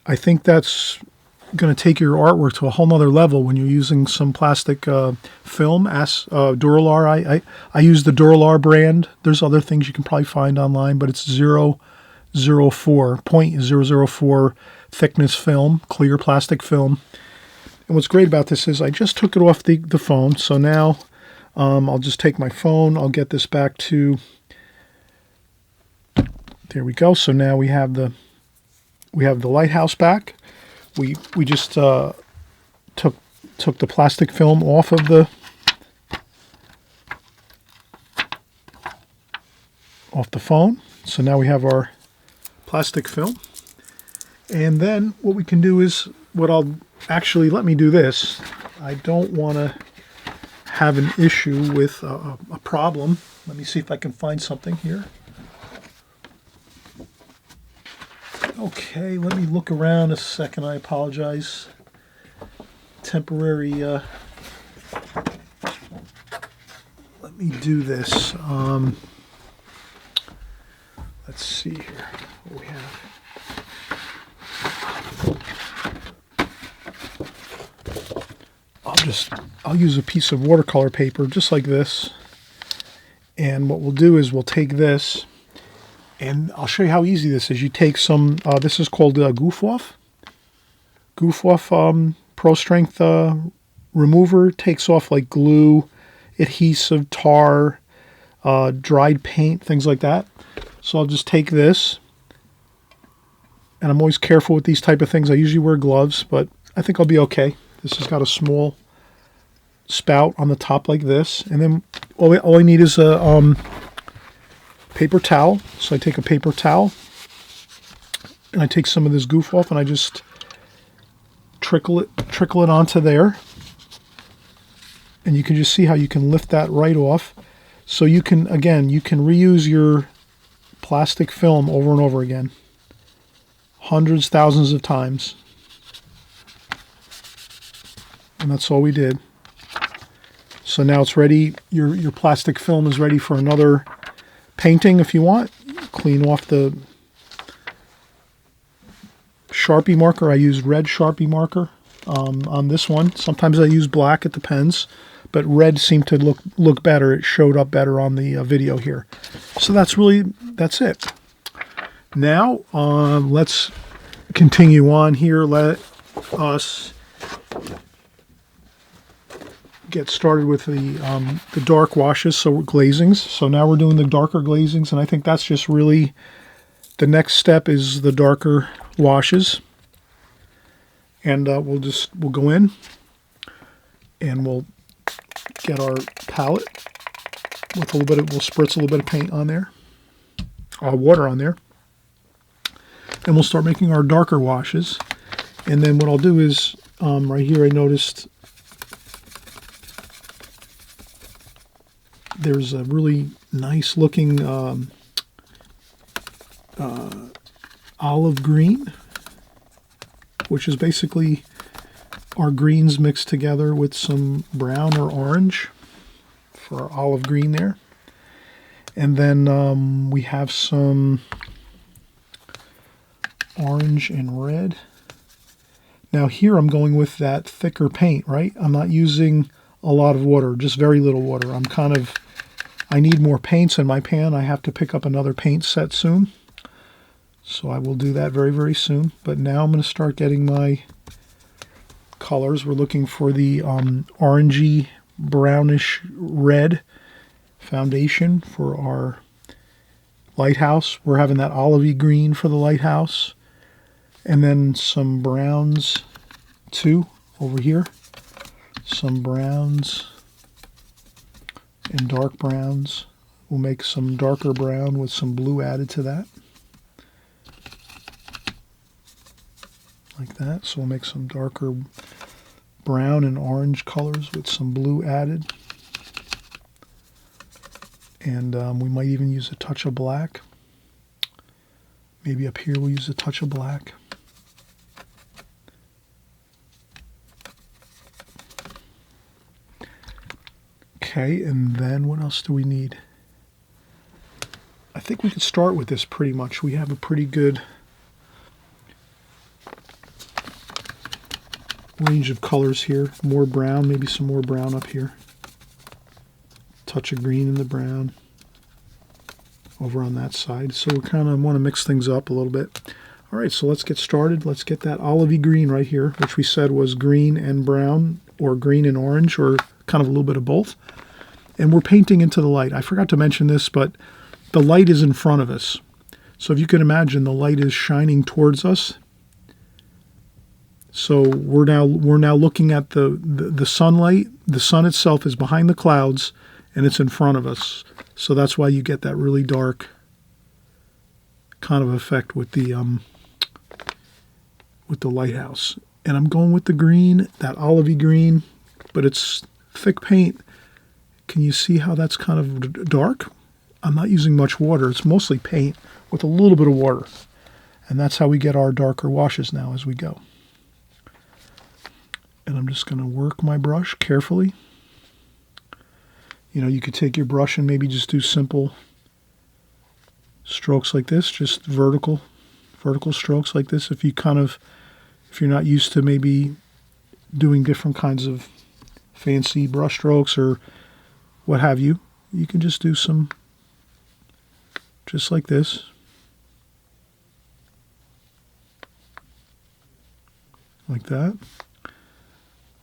I think that's going to take your artwork to a whole nother level when you're using some plastic film as Duralar. I use the Duralar brand. There's other things you can probably find online, but it's 0.004 thickness film, clear plastic film. And what's great about this is I just took it off the phone. So now I'll just take my phone. I'll get this back to, there we go. So now we have the Lighthouse back. We just took the plastic film off of the phone. So now we have our plastic film. And then what we can do is, let me do this. I don't want to have an issue with a problem. Let me see if I can find something here. Okay, let me look around a second. I apologize. Temporary. Let me do this. Let's see here what we have. I'll use a piece of watercolor paper just like this. And what we'll do is we'll take this, and I'll show you how easy this is. You take some, this is called Goof Off Pro Strength remover. Takes off like glue, adhesive, tar, dried paint, things like that. So I'll just take this, and I'm always careful with these type of things. I usually wear gloves, but I think I'll be okay. This has got a small spout on the top like this, and then all I need is a paper towel. So I take a paper towel, and I take some of this Goof Off, and I just trickle it onto there, and you can just see how you can lift that right off. So you can reuse your plastic film over and over again, hundreds, thousands of times. And that's all we did. So now it's ready. Your plastic film is ready for another painting if you want. Clean off the Sharpie marker. I use red Sharpie marker on this one. Sometimes I use black, it depends. But red seemed to look better. It showed up better on the video here. So that's it. Now let's continue on here. Let us get started with the dark washes, so glazings. So now we're doing the darker glazings, and I think that's just really the next step is the darker washes. And we'll go in and we'll get our palette with a little bit of, we'll spritz a little bit of paint on there, water on there, and we'll start making our darker washes. And then what I'll do is right here I noticed there's a really nice looking olive green, which is basically our greens mixed together with some brown or orange for our olive green there. And then we have some orange and red. Now here I'm going with that thicker paint, right? I'm not using a lot of water, just very little water. I need more paints in my pan. I have to pick up another paint set soon. So I will do that very, very soon. But now I'm going to start getting my colors. We're looking for the orangey, brownish red foundation for our lighthouse. We're having that olivey green for the lighthouse. And then some browns too over here. Some browns and dark browns. We'll make some darker brown with some blue added to that. Like that. So we'll make some darker brown and orange colors with some blue added. And we might even use a touch of black. Maybe up here we'll use a touch of black. Okay, and then what else do we need? I think we could start with this pretty much. We have a pretty good range of colors here. More brown, maybe some more brown up here. Touch of green in the brown over on that side. So we kind of want to mix things up a little bit. All right, so let's get started. Let's get that olivey green right here, which we said was green and brown, or green and orange, or kind of a little bit of both. And we're painting into the light. I forgot to mention this, but the light is in front of us. So if you can imagine, the light is shining towards us. So we're now looking at the sunlight. The sun itself is behind the clouds, and it's in front of us. So that's why you get that really dark kind of effect with the lighthouse. And I'm going with the green, that olivey green, but it's thick paint. Can you see how that's kind of dark? I'm not using much water. It's mostly paint with a little bit of water. And that's how we get our darker washes now as we go. And I'm just going to work my brush carefully. You know, you could take your brush and maybe just do simple strokes like this, just vertical strokes like this. If you're not used to maybe doing different kinds of fancy brush strokes or what have you, you can just do some just like this. Like that.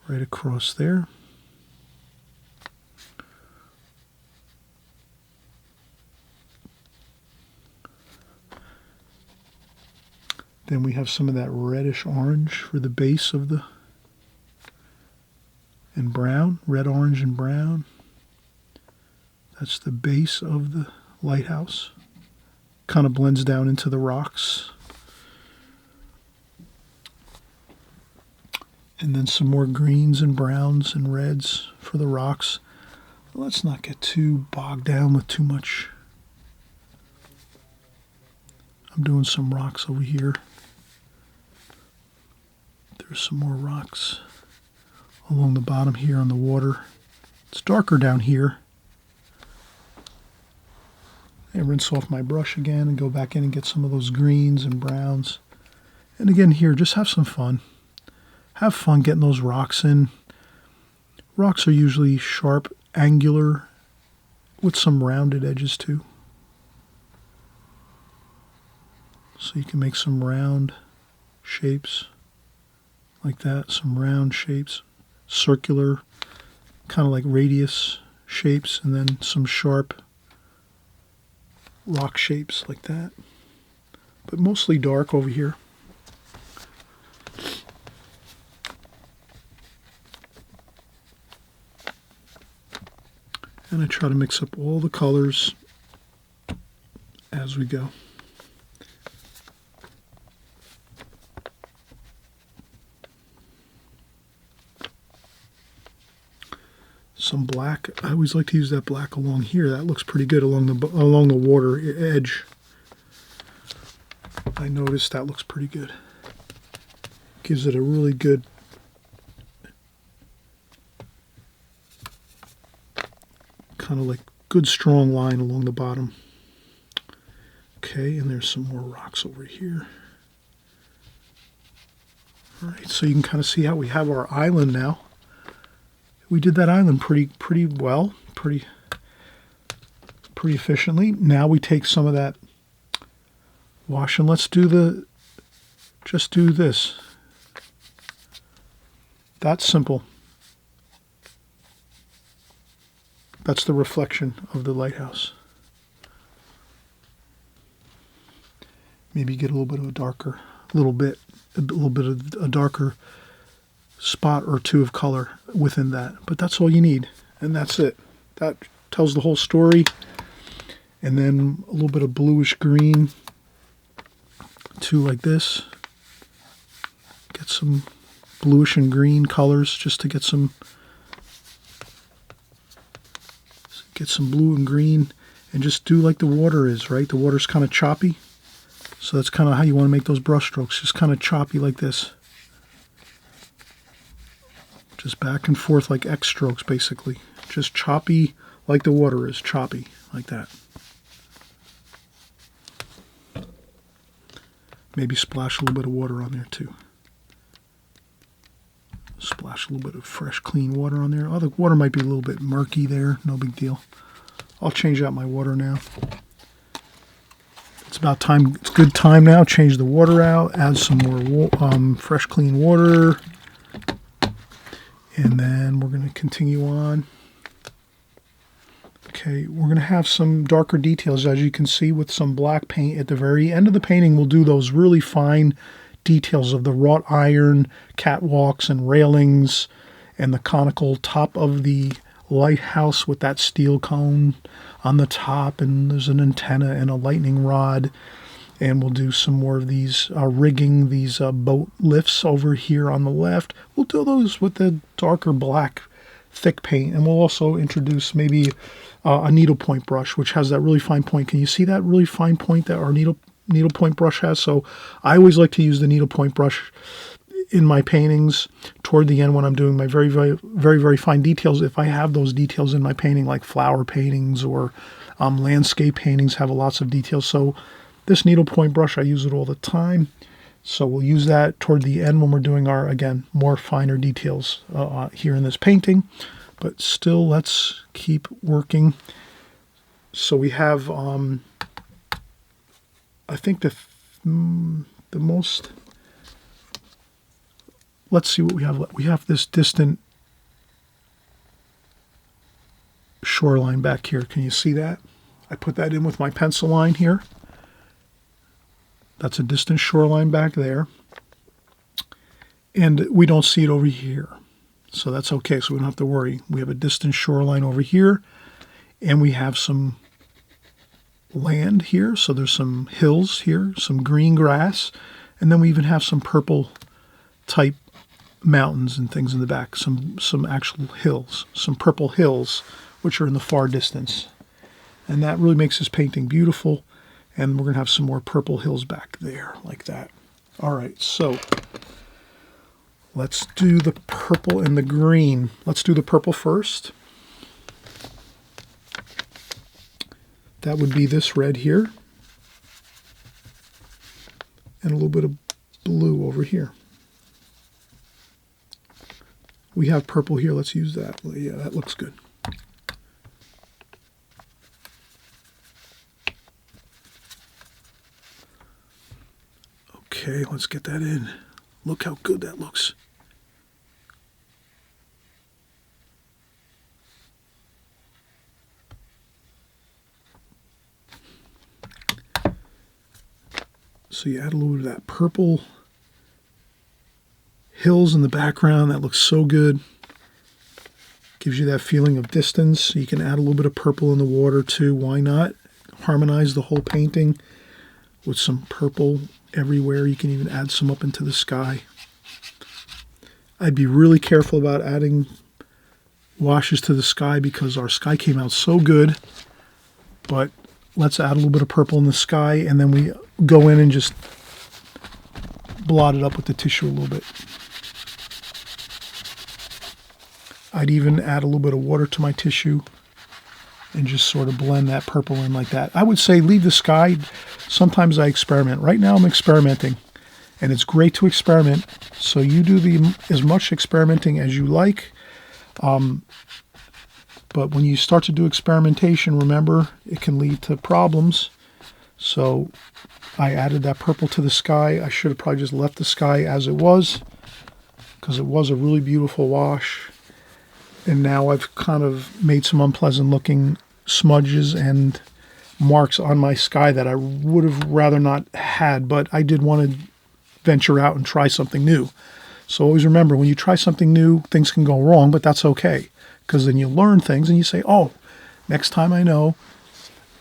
Right across there. Then we have some of that reddish orange for the base of the, and brown, red, orange, and brown. That's the base of the lighthouse. Kind of blends down into the rocks. And then some more greens and browns and reds for the rocks. Let's not get too bogged down with too much. I'm doing some rocks over here. There's some more rocks along the bottom here on the water. It's darker down here. And rinse off my brush again and go back in and get some of those greens and browns. And again here, just have some fun. Have fun getting those rocks in. Rocks are usually sharp, angular, with some rounded edges too. So you can make some round shapes like that, some round shapes, circular, kind of like radius shapes, and then some sharp rock shapes like that, but mostly dark over here. And I try to mix up all the colors as we go. some black. I always like to use that black along here. That looks pretty good along the water edge. I noticed that looks pretty good. Gives it a really good kind of like good strong line along the bottom. Okay, and there's some more rocks over here. All right, so you can kind of see how we have our island now. We did that island pretty well, pretty efficiently. Now we take some of that wash and let's just do this. That's simple. That's the reflection of the lighthouse. Maybe get a little bit of a darker, a little bit of a darker spot or two of color within that. But that's all you need, and that's it. That tells the whole story. And then a little bit of bluish green, too, like this. Get some bluish and green colors just to get some blue and green, and just do like the water is, right? The water's kind of choppy. So that's kind of how you want to make those brush strokes, just kind of choppy like this. Just back and forth like X strokes, basically. Just choppy like the water is, choppy like that. Maybe splash a little bit of water on there too. Splash a little bit of fresh, clean water on there. Oh, the water might be a little bit murky there. No big deal. I'll change out my water now. It's about time. It's good time now. Change the water out. Add some more fresh, clean water. And then we're going to continue on. Okay, we're going to have some darker details, as you can see, with some black paint. At the very end of the painting, we'll do those really fine details of the wrought iron catwalks and railings and the conical top of the lighthouse with that steel cone on the top, and there's an antenna and a lightning rod. And we'll do some more of these rigging, these boat lifts over here on the left. We'll do those with the darker black thick paint, and we'll also introduce maybe a needlepoint brush, which has that really fine point. Can you see that really fine point that our needlepoint brush has? So I always like to use the needlepoint brush in my paintings toward the end when I'm doing my very fine details. If I have those details in my painting, like flower paintings or landscape paintings have lots of details. So this needlepoint brush, I use it all the time. So we'll use that toward the end when we're doing our, again, more finer details here in this painting. But still, let's keep working. So we have, I think the most, let's see what we have. We have this distant shoreline back here. Can you see that? I put that in with my pencil line here. That's a distant shoreline back there. And we don't see it over here. So that's okay, so we don't have to worry. We have a distant shoreline over here, and we have some land here. So there's some hills here, some green grass, and then we even have some purple type mountains and things in the back, some actual hills, some purple hills, which are in the far distance. And that really makes this painting beautiful. And we're going to have some more purple hills back there, like that. All right, so let's do the purple and the green. Let's do the purple first. That would be this red here. And a little bit of blue over here. We have purple here. Let's use that. Yeah, that looks good. Okay, let's get that in. Look how good that looks. So you add a little bit of that purple hills in the background. That looks so good. Gives you that feeling of distance. You can add a little bit of purple in the water too. Why not? Harmonize the whole painting with some purple everywhere. You can even add some up into the sky. I'd be really careful about adding washes to the sky because our sky came out so good. But let's add a little bit of purple in the sky, and then we go in and just blot it up with the tissue a little bit. I'd even add a little bit of water to my tissue and just sort of blend that purple in like that. I would say leave the sky. Sometimes I experiment. Right now I'm experimenting, and it's great to experiment. So you do as much experimenting as you like. But when you start to do experimentation, remember, it can lead to problems. So I added that purple to the sky. I should have probably just left the sky as it was, because it was a really beautiful wash. And now I've kind of made some unpleasant looking smudges and marks on my sky that I would have rather not had, but I did want to venture out and try something new. So always remember, when you try something new, things can go wrong, but that's okay, because then you learn things and you say, oh, next time I know,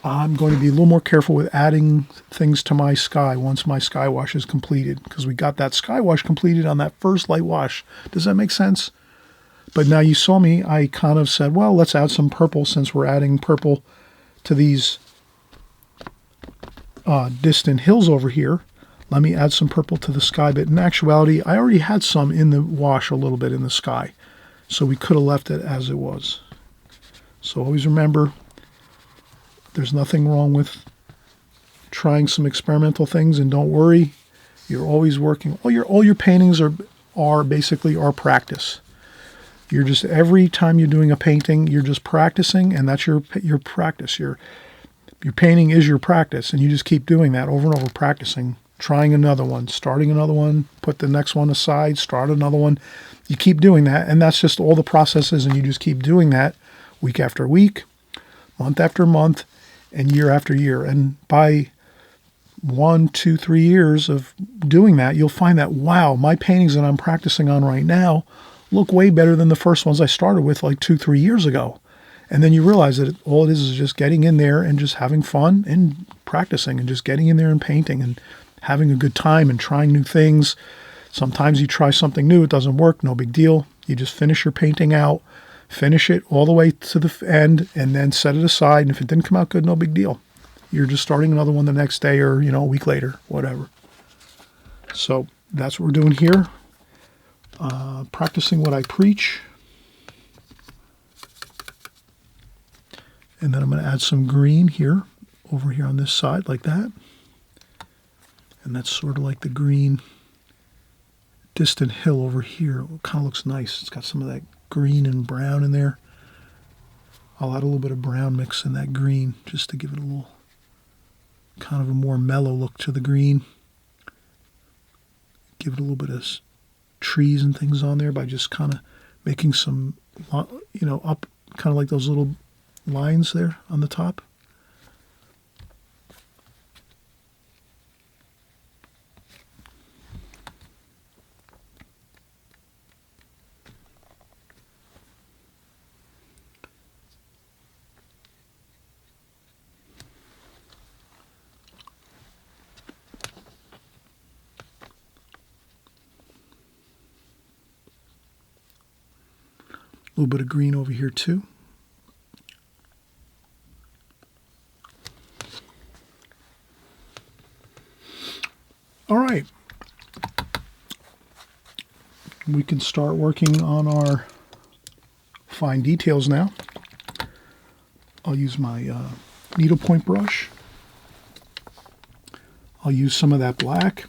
I'm going to be a little more careful with adding things to my sky once my sky wash is completed, because we got that sky wash completed on that first light wash. Does that make sense? But now you saw me, I kind of said, well, let's add some purple since we're adding purple to these distant hills over here. Let me add some purple to the sky. But in actuality, I already had some in the wash a little bit in the sky. So we could have left it as it was. So always remember, there's nothing wrong with trying some experimental things, and don't worry, you're always working. All your paintings are basically our practice. You're just, every time you're doing a painting, you're just practicing, and that's your practice. Your painting is your practice, and you just keep doing that over and over, practicing, trying another one, starting another one, put the next one aside, start another one. You keep doing that, and that's just all the processes, and you just keep doing that week after week, month after month, and year after year. And by 1, 2, 3 years of doing that, you'll find that, wow, my paintings that I'm practicing on right now look way better than the first ones I started with like 2, 3 years ago. And then you realize that all it is just getting in there and just having fun and practicing and just getting in there and painting and having a good time and trying new things. Sometimes you try something new, it doesn't work, no big deal. You just finish your painting out, finish it all the way to the end, and then set it aside. And if it didn't come out good, no big deal. You're just starting another one the next day, or, a week later, whatever. So that's what we're doing here. Practicing what I preach. And then I'm going to add some green here, over here on this side, like that. And that's sort of like the green distant hill over here. It kind of looks nice. It's got some of that green and brown in there. I'll add a little bit of brown mix in that green, just to give it a little, kind of a more mellow look to the green. Give it a little bit of trees and things on there by just kind of making some, up, kind of like those little lines there on the top. A little bit of green over here too. All right. We can start working on our fine details now. I'll use my needlepoint brush. I'll use some of that black.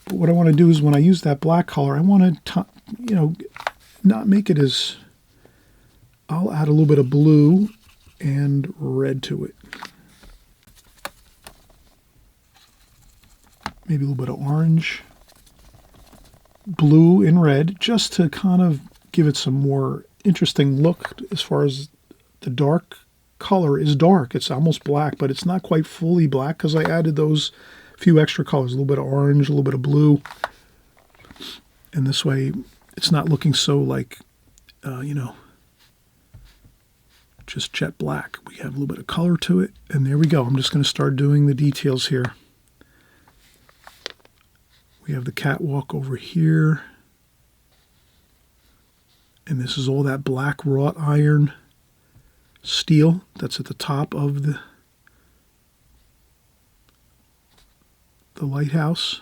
But what I want to do is when I use that black color, I want to, not make it as, I'll add a little bit of blue and red to it. Maybe a little bit of orange, blue and red, just to kind of give it some more interesting look. As far as the dark color is dark, it's almost black, but it's not quite fully black because I added those few extra colors, a little bit of orange, a little bit of blue. And this way it's not looking so like, just jet black. We have a little bit of color to it, and there we go. I'm just going to start doing the details here. We have the catwalk over here. And this is all that black wrought iron steel that's at the top of the lighthouse.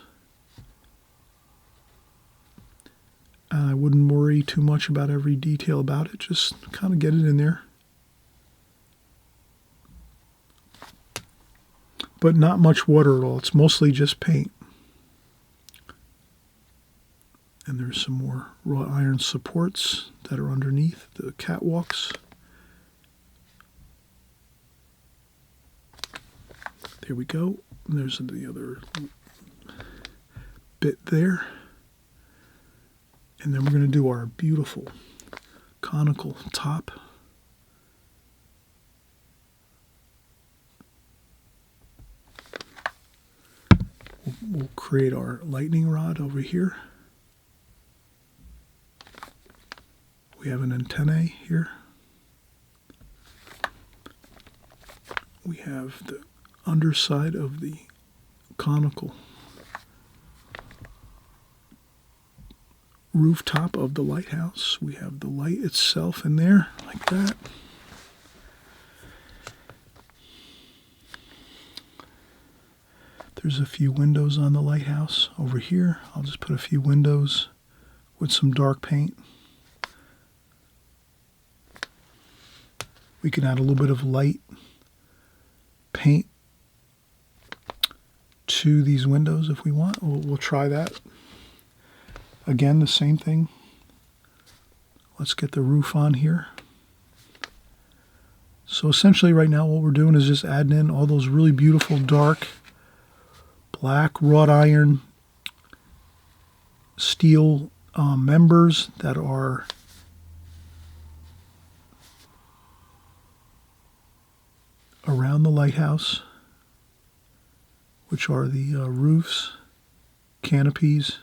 And I wouldn't worry too much about every detail about it, just kind of get it in there. But not much water at all, it's mostly just paint. And there's some more wrought iron supports that are underneath the catwalks. There we go. And there's the other bit there. And then we're going to do our beautiful conical top. We'll create our lightning rod over here. We have an antennae here. We have the underside of the conical rooftop of the lighthouse. We have the light itself in there, like that. There's a few windows on the lighthouse over here. I'll just put a few windows with some dark paint. We can add a little bit of light paint to these windows if we want. We'll try that. Again, the same thing. Let's get the roof on here. So essentially right now what we're doing is just adding in all those really beautiful dark black wrought iron steel members that are around the lighthouse, which are the roofs, canopies,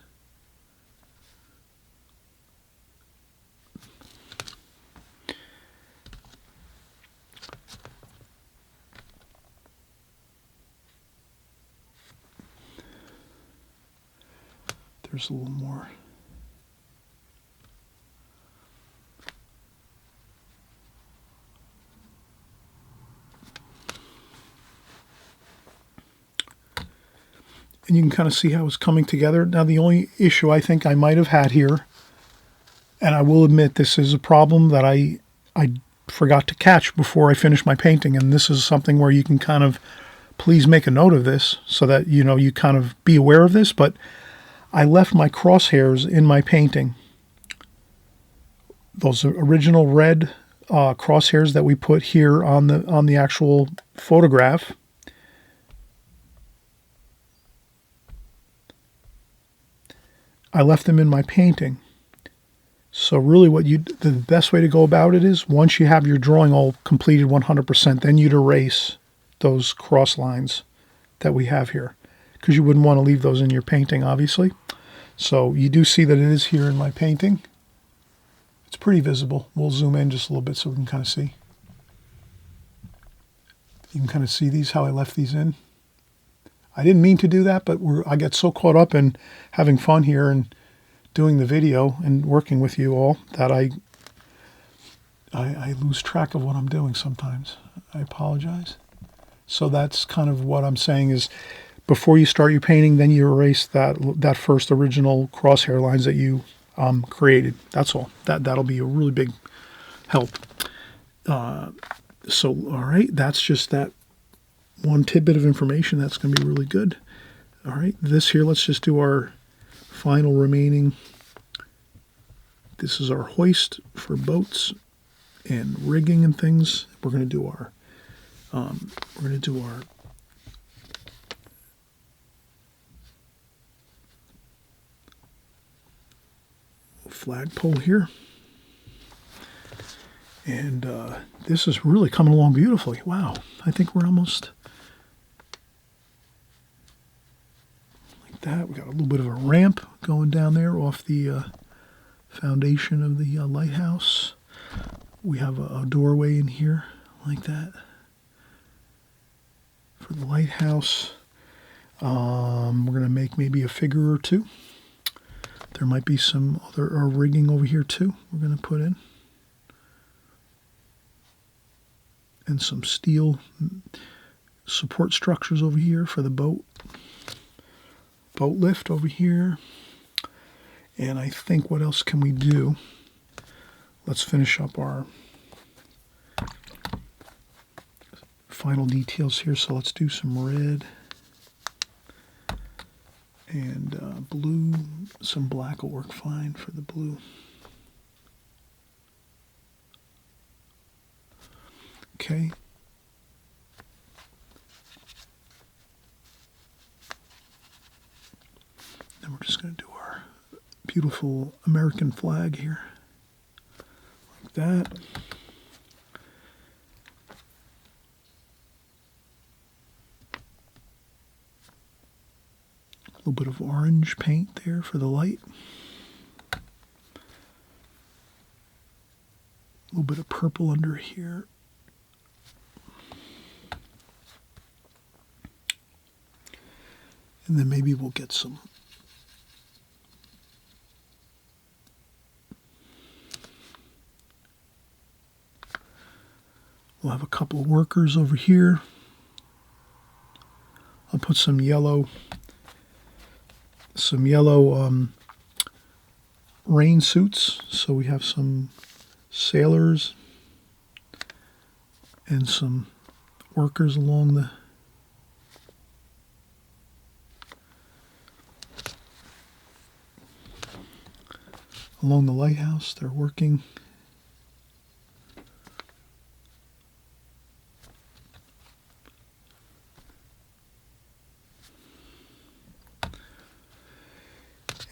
there's a little more. And you can kind of see how it's coming together. Now, the only issue I think I might have had here, and I will admit this is a problem that I forgot to catch before I finished my painting, and this is something where you can kind of please make a note of this so that you kind of be aware of this, but I left my crosshairs in my painting. Those original red crosshairs that we put here on the actual photograph. I left them in my painting. So really the best way to go about it is once you have your drawing all completed 100%, then you'd erase those cross lines that we have here, because you wouldn't want to leave those in your painting, obviously. So you do see that it is here in my painting. It's pretty visible. We'll zoom in just a little bit so we can kind of see. You can kind of see these, how I left these in. I didn't mean to do that, but I get so caught up in having fun here and doing the video and working with you all that I lose track of what I'm doing sometimes. I apologize. So that's kind of what I'm saying is before you start your painting, then you erase that first original crosshair lines that you created. That's all. That'll be a really big help. So, all right, that's just that one tidbit of information that's going to be really good. All right, this here, let's just do our final remaining. This is our hoist for boats and rigging and things. We're going to do our flagpole here. And this is really coming along beautifully. Wow, I think we're almost like that. We got a little bit of a ramp going down there off the foundation of the lighthouse. We have a doorway in here like that for the lighthouse. We're going to make maybe a figure or two There might be some other rigging over here too we're going to put in. And some steel support structures over here for the boat. Boat lift over here. And I think, what else can we do? Let's finish up our final details here. So let's do some red and blue. Some black will work fine for the blue. Okay. Then we're just going to do our beautiful American flag here. Like that. A little bit of orange paint there for the light. A little bit of purple under here. And then maybe we'll get some we'll have a couple of workers over here. I'll put some yellow rain suits. So we have some sailors and some workers along the lighthouse. They're working.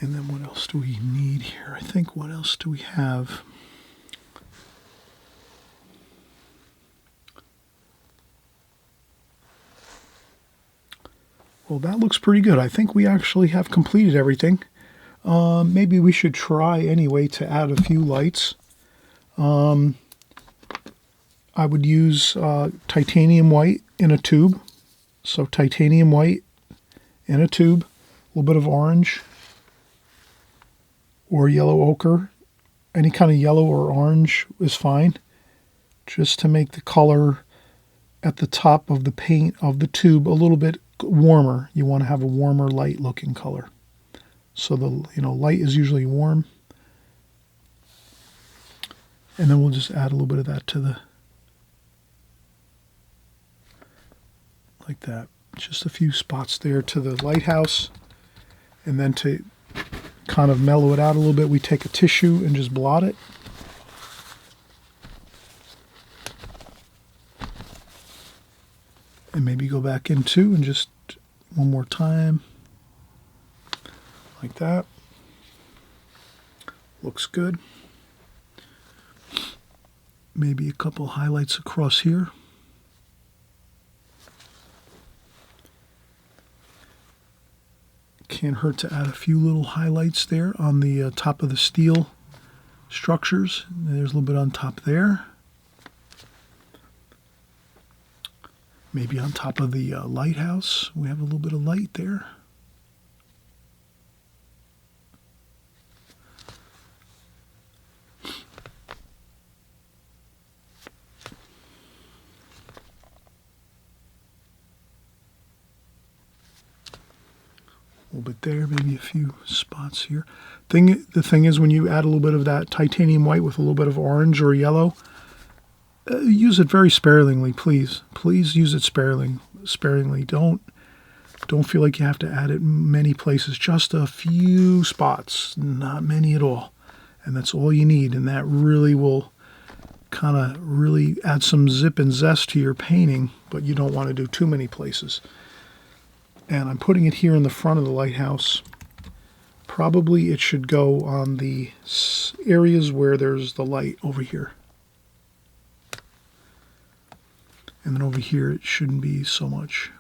And then what else do we need here? I think, what else do we have? Well, that looks pretty good. I think we actually have completed everything. Maybe we should try anyway to add a few lights. I would use titanium white in a tube. So titanium white in a tube, a little bit of orange or yellow ochre. Any kind of yellow or orange is fine. Just to make the color at the top of the paint of the tube a little bit warmer. You want to have a warmer, light looking color. So the light is usually warm. And then we'll just add a little bit of that to the, like that. Just a few spots there to the lighthouse. And then to kind of mellow it out a little bit, we take a tissue and just blot it. And maybe go back in too and just one more time. Like that. Looks good. Maybe a couple highlights across here. Can't hurt to add a few little highlights there on the top of the steel structures. There's a little bit on top there. Maybe on top of the lighthouse, we have a little bit of light there. A little bit there, maybe a few spots here. The thing is, when you add a little bit of that titanium white with a little bit of orange or yellow, use it very sparingly, please. Please use it sparingly. Don't feel like you have to add it many places. Just a few spots, not many at all. And that's all you need. And that really will kind of really add some zip and zest to your painting, but you don't want to do too many places. And I'm putting it here in the front of the lighthouse. Probably it should go on the areas where there's the light over here. And then over here it shouldn't be so much.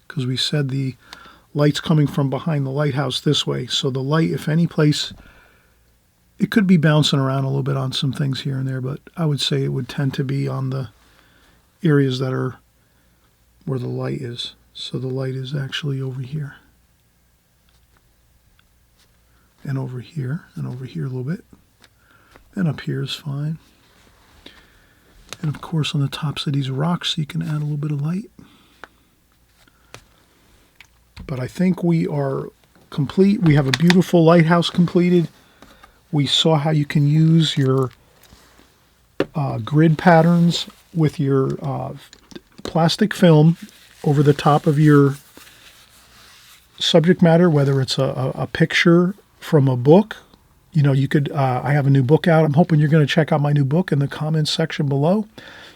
Because we said the light's coming from behind the lighthouse this way. So the light, if any place, it could be bouncing around a little bit on some things here and there, but I would say it would tend to be on the areas that are where the light is. So the light is actually over here. and over here a little bit. And up here is fine. And of course on the tops of these rocks you can add a little bit of light. But I think we are complete. We have a beautiful lighthouse completed. We saw how you can use your grid patterns with your plastic film over the top of your subject matter, whether it's a picture from a book. You know, you could, I have a new book out. I'm hoping you're going to check out my new book in the comments section below.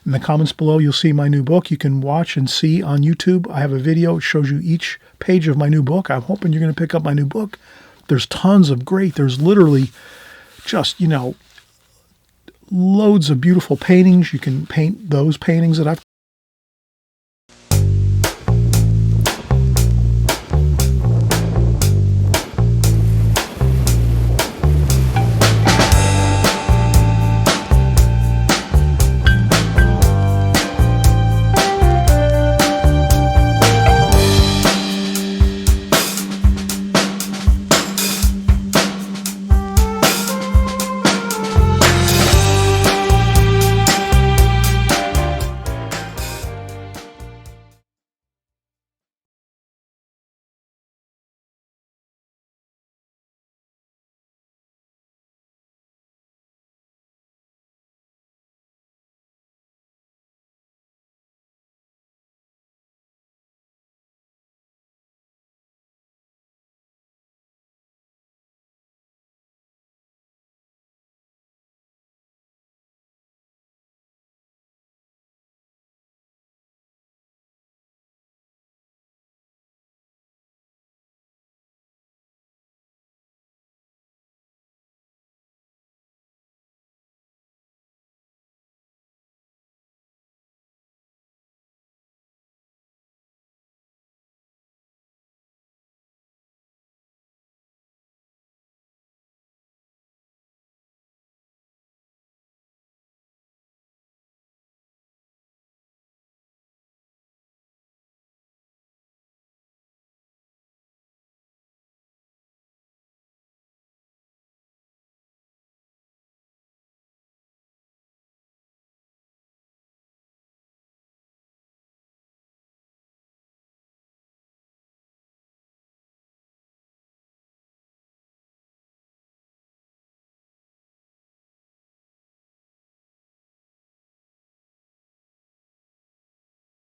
In the comments below, you'll see my new book. You can watch and see on YouTube. I have a video. It shows you each page of my new book. I'm hoping you're going to pick up my new book. There's tons of there's literally just, you know, loads of beautiful paintings. You can paint those paintings that I've